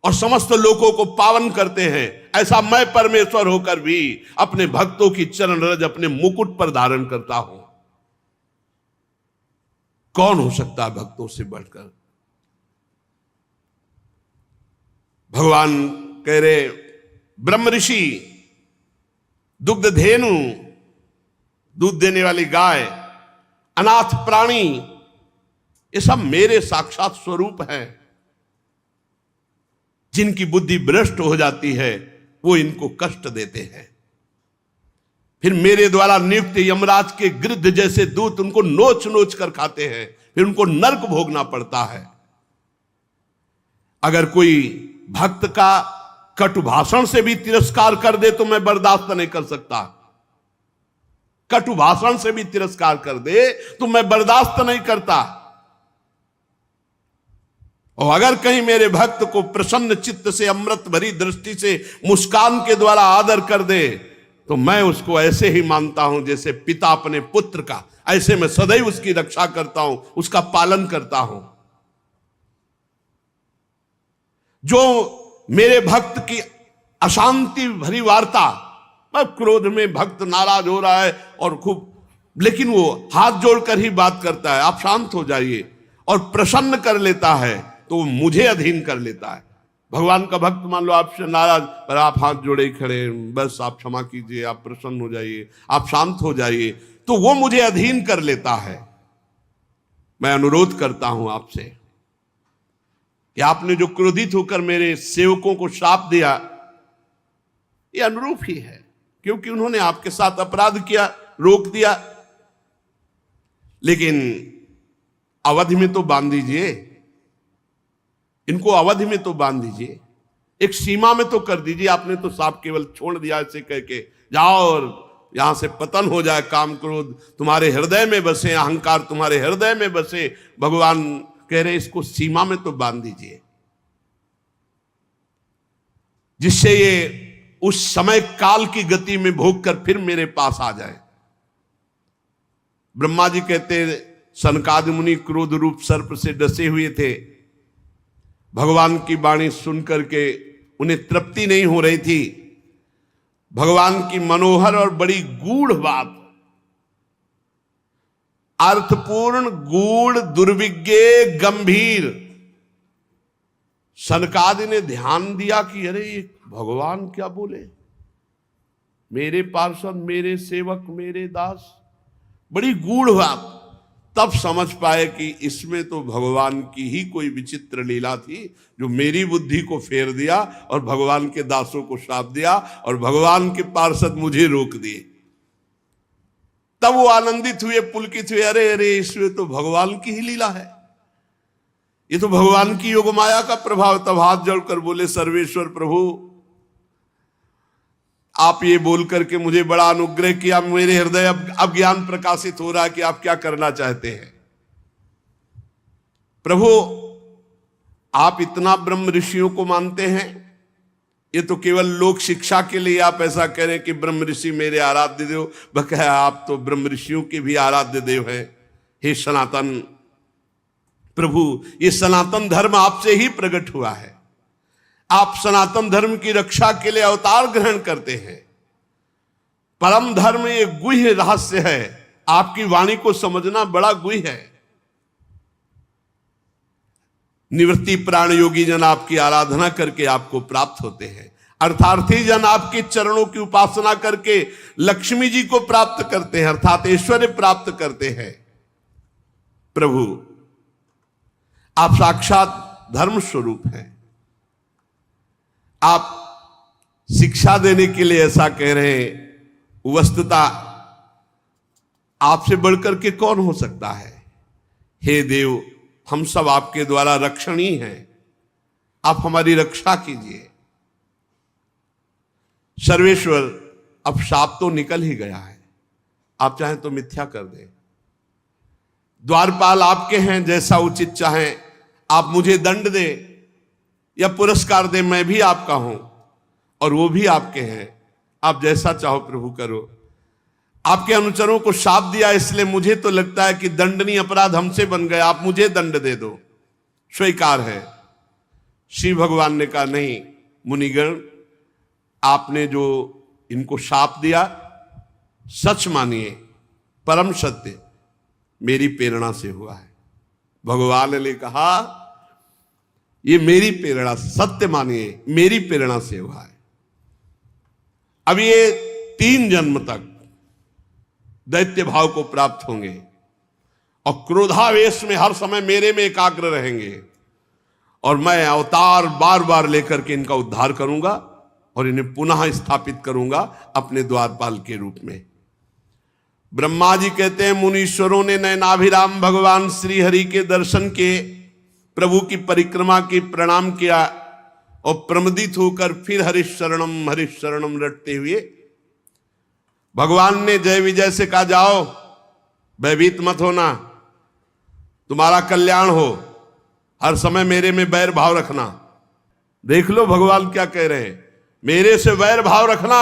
और समस्त लोगों को पावन करते हैं, ऐसा मैं परमेश्वर होकर भी अपने भक्तों की चरण रज अपने मुकुट पर धारण करता हूं। कौन हो सकता है भक्तों से बढ़कर? भगवान कह रहे, ब्रह्म ऋषि, दुग्ध धेनु, दूध देने वाली गाय, अनाथ प्राणी, ये सब मेरे साक्षात स्वरूप हैं। जिनकी बुद्धि भ्रष्ट हो जाती है वो इनको कष्ट देते हैं। फिर मेरे द्वारा नियुक्त यमराज के गिद्ध जैसे दूत उनको नोच नोच कर खाते हैं, फिर उनको नरक भोगना पड़ता है। अगर कोई भक्त का कटु भाषण से भी तिरस्कार कर दे तो मैं बर्दाश्त नहीं कर सकता। कटु भाषण से भी तिरस्कार कर दे तो मैं बर्दाश्त नहीं करता। और अगर कहीं मेरे भक्त को प्रसन्न चित्त से, अमृत भरी दृष्टि से, मुस्कान के द्वारा आदर कर दे तो मैं उसको ऐसे ही मानता हूं जैसे पिता अपने पुत्र का। ऐसे मैं सदैव उसकी रक्षा करता हूं, उसका पालन करता हूं। जो मेरे भक्त की अशांति भरी वार्ता, क्रोध में भक्त नाराज हो रहा है और खूब, लेकिन वो हाथ जोड़कर ही बात करता है, आप शांत हो जाइए, और प्रसन्न कर लेता है तो मुझे अधीन कर लेता है। भगवान का भक्त मान लो आपसे नाराज, पर आप हाथ जोड़े ही खड़े, बस आप क्षमा कीजिए, आप प्रसन्न हो जाइए, आप शांत हो जाइए, तो वो मुझे अधीन कर लेता है। मैं अनुरोध करता हूं आपसे कि आपने जो क्रोधित होकर मेरे सेवकों को श्राप दिया, ये अनुरूप ही है, क्योंकि उन्होंने आपके साथ अपराध किया, रोक दिया। लेकिन अवधि में तो बांध दीजिए, इनको अवधि में तो बांध दीजिए, एक सीमा में तो कर दीजिए। आपने तो साफ केवल छोड़ दिया ऐसे कह के, जाओ और यहां से पतन हो जाए, काम क्रोध तुम्हारे हृदय में बसे, अहंकार तुम्हारे हृदय में बसे। भगवान कह रहे इसको सीमा में तो बांध दीजिए, जिससे ये उस समय काल की गति में भोग कर फिर मेरे पास आ जाए। ब्रह्मा जी कहते, सनकादि मुनि क्रोध रूप सर्प से डसे हुए थे। भगवान की वाणी सुनकर के उन्हें तृप्ति नहीं हो रही थी। भगवान की मनोहर और बड़ी गूढ़ बात, अर्थपूर्ण, गूढ़, दुर्विज्ञ, गंभीर, सनकादि ने ध्यान दिया कि अरे ये भगवान क्या बोले, मेरे पार्षद, मेरे सेवक, मेरे दास, बड़ी गूढ़ बात। तब समझ पाए कि इसमें तो भगवान की ही कोई विचित्र लीला थी, जो मेरी बुद्धि को फेर दिया और भगवान के दासों को श्राप दिया और भगवान के पार्षद मुझे रोक दिए। तब वो आनंदित हुए, पुलकित हुए, अरे अरे इसमें तो भगवान की ही लीला है, ये तो भगवान की योग माया का प्रभाव। तब हाथ जोड़कर बोले, सर्वेश्वर प्रभु, आप ये बोल करके मुझे बड़ा अनुग्रह किया, मेरे हृदय अब ज्ञान प्रकाशित हो रहा है कि आप क्या करना चाहते हैं। प्रभु, आप इतना ब्रह्म ऋषियों को मानते हैं, ये तो केवल लोक शिक्षा के लिए आप ऐसा कह रहे हैं कि ब्रह्म ऋषि मेरे आराध्य देव, बकाया आप तो ब्रह्म ऋषियों के भी आराध्य देव हैं। हे सनातन प्रभु, ये सनातन धर्म आपसे ही प्रकट हुआ है, आप सनातन धर्म की रक्षा के लिए अवतार ग्रहण करते हैं। परम धर्म एक गुह्य रहस्य है, आपकी वाणी को समझना बड़ा गुह्य है। निवृत्ति प्राण योगी जन आपकी आराधना करके आपको प्राप्त होते हैं, अर्थार्थी जन आपके चरणों की उपासना करके लक्ष्मी जी को प्राप्त करते हैं, अर्थात ऐश्वर्य प्राप्त करते हैं। प्रभु, आप साक्षात धर्म स्वरूप हैं, आप शिक्षा देने के लिए ऐसा कह रहे हैं। वस्तुतः आपसे बढ़कर के कौन हो सकता है। हे देव, हम सब आपके द्वारा रक्षणीय हैं, आप हमारी रक्षा कीजिए। सर्वेश्वर, अब शाप तो निकल ही गया है, आप चाहें तो मिथ्या कर दें। द्वारपाल आपके हैं, जैसा उचित चाहें आप मुझे दंड दें या पुरस्कार दे, मैं भी आपका हूं और वो भी आपके हैं, आप जैसा चाहो प्रभु करो। आपके अनुचरों को शाप दिया, इसलिए मुझे तो लगता है कि दंडनीय अपराध हमसे बन गया, आप मुझे दंड दे दो, स्वीकार है। श्री भगवान ने कहा, नहीं मुनिगण, आपने जो इनको शाप दिया सच मानिए, परम सत्य मेरी प्रेरणा से हुआ है। भगवान ने कहा, ये मेरी प्रेरणा, सत्य मानिए मेरी प्रेरणा से हुआ है। अब ये 3 जन्म तक दैत्य भाव को प्राप्त होंगे और क्रोधावेश में हर समय मेरे में एकाग्र रहेंगे और मैं अवतार बार बार लेकर के इनका उद्धार करूंगा और इन्हें पुनः स्थापित करूंगा अपने द्वारपाल के रूप में। ब्रह्मा जी कहते हैं, मुनीश्वरों ने नयनाभिराम भगवान श्री हरि के दर्शन के, प्रभु की परिक्रमा की, प्रणाम किया और प्रमदित होकर फिर हरिश शरणम रटते हुए भगवान ने जय विजय से कहा, जाओ भयभीत मत होना, तुम्हारा कल्याण हो, हर समय मेरे में वैर भाव रखना। देख लो भगवान क्या कह रहे हैं, मेरे से वैर भाव रखना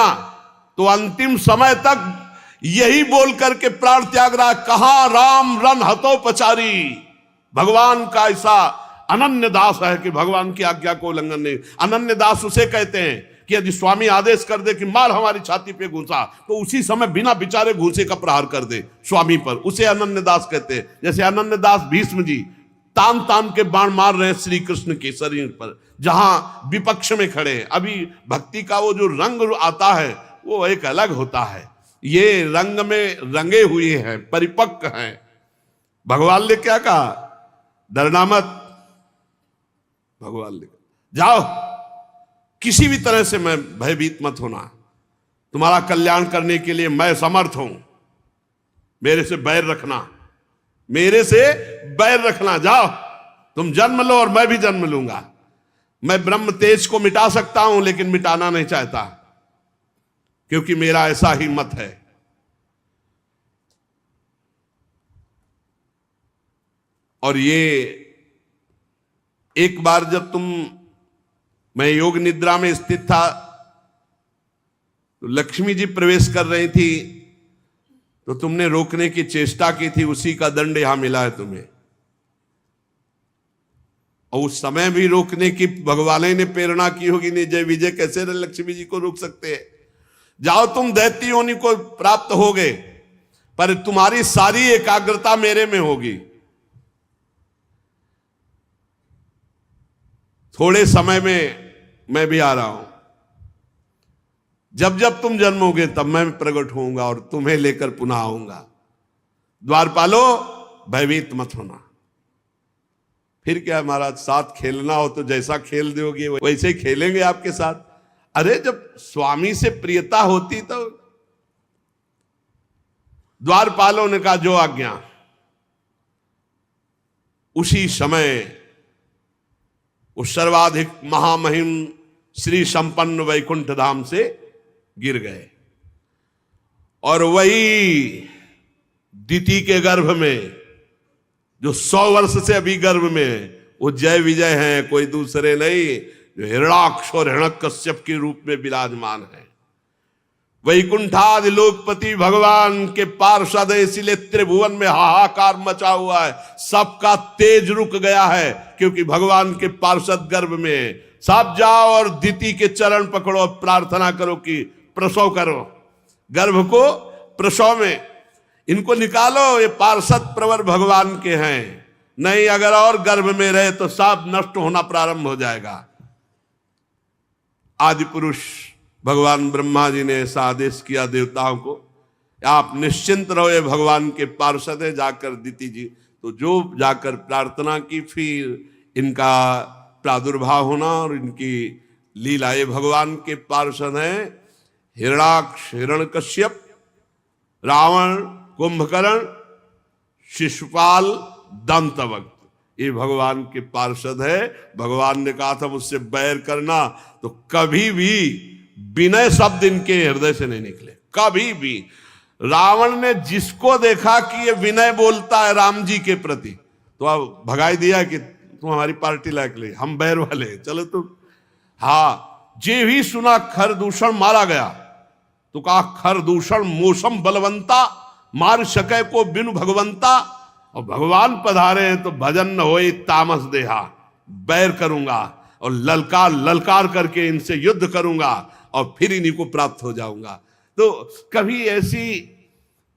तो अंतिम समय तक यही बोल करके प्राण त्याग रहा। कहां राम रन हतोपचारी, भगवान का ऐसा अनन्य दास है कि भगवान की आज्ञा को उल्लंघन नहीं। अनन्य दास उसे कहते हैं कि यदि स्वामी आदेश कर दे कि मार हमारी छाती पे घूसा, तो उसी समय बिना विचारे घूसे का प्रहार कर दे स्वामी पर, उसे अनन्य दास कहते हैं। जैसे अनन्य दास भीष्म जी तान तान के बाण मार रहे हैं श्री कृष्ण के शरीर पर, जहां विपक्ष में खड़े हैं। अभी भक्ति का वो जो रंग आता है वो एक अलग होता है, ये रंग में रंगे हुए हैं, परिपक्व हैं। भगवान ने क्या कहा, डरना मत। भगवान ने कहा, जाओ किसी भी तरह से मैं भयभीत मत होना, तुम्हारा कल्याण करने के लिए मैं समर्थ हूं, मेरे से बैर रखना, मेरे से बैर रखना। जाओ तुम जन्म लो और मैं भी जन्म लूंगा। मैं ब्रह्म तेज को मिटा सकता हूं लेकिन मिटाना नहीं चाहता, क्योंकि मेरा ऐसा ही मत है। और ये एक बार जब मैं योग निद्रा में स्थित था तो लक्ष्मी जी प्रवेश कर रही थी, तो तुमने रोकने की चेष्टा की थी, उसी का दंड यहां मिला है तुम्हें। और उस समय भी रोकने की भगवान ने प्रेरणा की होगी, नहीं जय विजय कैसे लक्ष्मी जी को रोक सकते हैं। जाओ तुम दैत्य योनि को प्राप्त होगे, पर तुम्हारी सारी एकाग्रता मेरे में होगी। थोड़े समय में मैं भी आ रहा हूं, जब जब तुम जन्मोगे तब मैं प्रकट होऊंगा और तुम्हें लेकर पुनः आऊंगा। द्वारपालो भयभीत मत होना। फिर क्या महाराज, साथ खेलना हो तो जैसा खेल दोगे वैसे ही खेलेंगे आपके साथ। अरे जब स्वामी से प्रियता होती तो द्वारपालों ने कहा जो आज्ञा। उसी समय उस सर्वाधिक महामहिम श्री संपन्न वैकुंठ धाम से गिर गए और वही दिति के गर्भ में, जो 100 वर्ष से अभी गर्भ में है, वो जय विजय हैं, कोई दूसरे नहीं, जो हिरणाक्ष और हिरण्यकश्यप के रूप में विराजमान है। वैकुंठादि लोकपति भगवान के पार्षद है, इसीलिए त्रिभुवन में हाहाकार मचा हुआ है, सबका तेज रुक गया है, क्योंकि भगवान के पार्षद गर्भ में। सब जाओ और दिति के चरण पकड़ो, प्रार्थना करो कि प्रसव करो, गर्भ को प्रसव में इनको निकालो, ये पार्षद प्रवर भगवान के हैं। नहीं अगर और गर्भ में रहे तो सब नष्ट होना प्रारंभ हो जाएगा। आदि पुरुष भगवान ब्रह्मा जी ने ऐसा आदेश किया देवताओं को, आप निश्चिंत रहो, ये भगवान के पार्षद है। जाकर दिति जी तो जो जाकर प्रार्थना की, फिर इनका प्रादुर्भाव होना और इनकी लीला। ये भगवान के पार्षद हैं हिरणाक्ष, हिरण्यकश्यप, रावण, कुंभकर्ण, शिशुपाल, दंतवक्त्र, ये भगवान के पार्षद है। भगवान ने कहा था मुझसे बैर करना, तो कभी भी विनय शब्द इनके हृदय से नहीं निकले, कभी भी। रावण ने जिसको देखा कि ये विनय बोलता है राम जी के प्रति, तो अब भगाई दिया कि तुम हमारी पार्टी लायक ले, हम बैर वाले, चलो तुम। हाँ, जे भी सुना खरदूषण मारा गया, तो कहा खरदूषण मौसम बलवंता, मार सके को बिनु भगवंता। और भगवान पधारे हैं तो भजन न होए तामस देहा, बैर करूंगा और ललकार ललकार करके इनसे युद्ध करूंगा और फिर इन्हीं को प्राप्त हो जाऊंगा। तो कभी ऐसी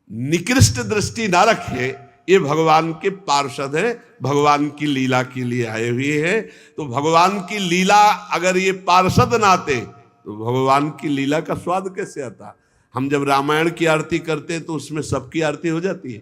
निकृष्ट दृष्टि ना रखिए, ये भगवान के पार्षद है, भगवान की लीला के लिए आए हुए हैं। तो भगवान की लीला अगर ये पार्षद ना आते तो भगवान की लीला का स्वाद कैसे आता। हम जब रामायण की आरती करते हैं तो उसमें सबकी आरती हो जाती है,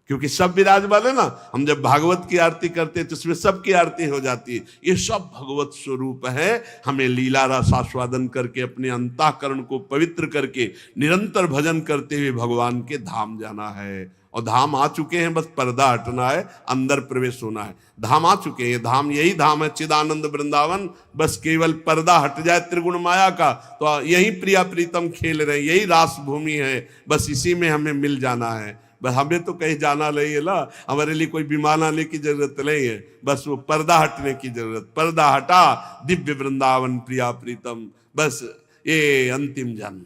क्योंकि सब विराजमान है ना। हम जब भागवत की आरती करते हैं तो उसमें सबकी आरती हो जाती है। ये सब भगवत स्वरूप है। हमें लीला रस आस्वादन करके अपने अंतःकरण को पवित्र करके निरंतर भजन करते हुए भगवान के धाम जाना है। और धाम आ चुके हैं, बस पर्दा हटना है, अंदर प्रवेश होना है। धाम आ चुके हैं, धाम यही धाम है चिदानंद वृंदावन। बस केवल पर्दा हट जाए त्रिगुण माया का, तो यही प्रिया प्रीतम खेल रहे हैं, यही रास भूमि है, बस इसी में हमें मिल जाना है। बस हमें तो कहीं जाना नहीं है ना, हमारे लिए कोई विमान आने की जरूरत नहीं है, बस वो पर्दा हटने की जरूरत। पर्दा हटा, दिव्य वृंदावन प्रिया प्रीतम, बस ये अंतिम जन्म।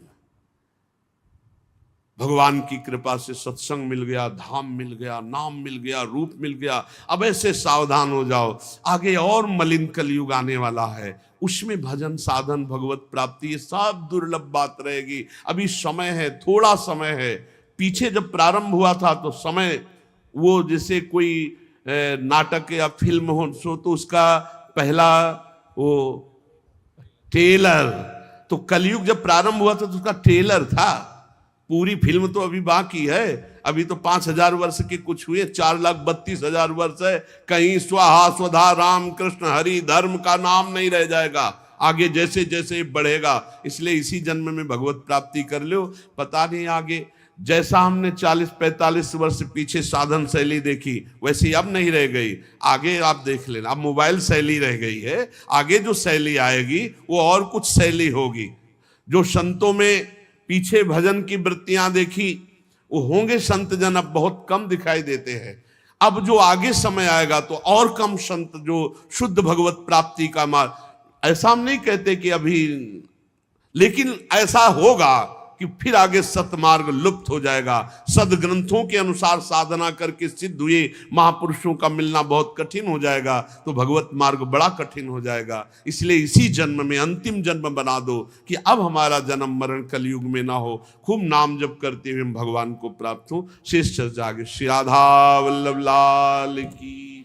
भगवान की कृपा से सत्संग मिल गया, धाम मिल गया, नाम मिल गया, रूप मिल गया। अब ऐसे सावधान हो जाओ, आगे और मलिन कलयुग आने वाला है, उसमें भजन साधन भगवत प्राप्ति ये सब दुर्लभ बात रहेगी। अभी समय है, थोड़ा समय है। पीछे जब प्रारंभ हुआ था तो समय वो जैसे कोई नाटक या फिल्म हो तो उसका पहला वो ट्रेलर, तो कलयुग जब प्रारंभ हुआ था तो उसका ट्रेलर था, पूरी फिल्म तो अभी बाकी है। अभी तो 5000 वर्ष के कुछ हुए, 4,32,000 वर्ष है। कहीं स्वाहा स्वधा राम कृष्ण हरि धर्म का नाम नहीं रह जाएगा, आगे जैसे जैसे बढ़ेगा। इसलिए इसी जन्म में भगवत प्राप्ति कर लो, पता नहीं आगे जैसा हमने 40-45 वर्ष पीछे साधन शैली देखी वैसी अब नहीं रह गई। आगे आप देख लेना, अब मोबाइल शैली रह गई है, आगे जो शैली आएगी वो और कुछ शैली होगी। जो संतों में पीछे भजन की वृत्तियां देखी वो होंगे संत जन, अब बहुत कम दिखाई देते हैं। अब जो आगे समय आएगा तो और कम संत जो शुद्ध भगवत प्राप्ति का मार्ग, ऐसा हम नहीं कहते कि अभी, लेकिन ऐसा होगा कि फिर आगे सतमार्ग लुप्त हो जाएगा। सदग्रंथों के अनुसार साधना करके सिद्ध हुए महापुरुषों का मिलना बहुत कठिन हो जाएगा, तो भगवत मार्ग बड़ा कठिन हो जाएगा। इसलिए इसी जन्म में अंतिम जन्म बना दो कि अब हमारा जन्म मरण कलयुग में ना हो, खूब नाम जप करते हुए हम भगवान को प्राप्त हो। शेष चर्चा आगे। श्री राधा वल्लभ लाल की।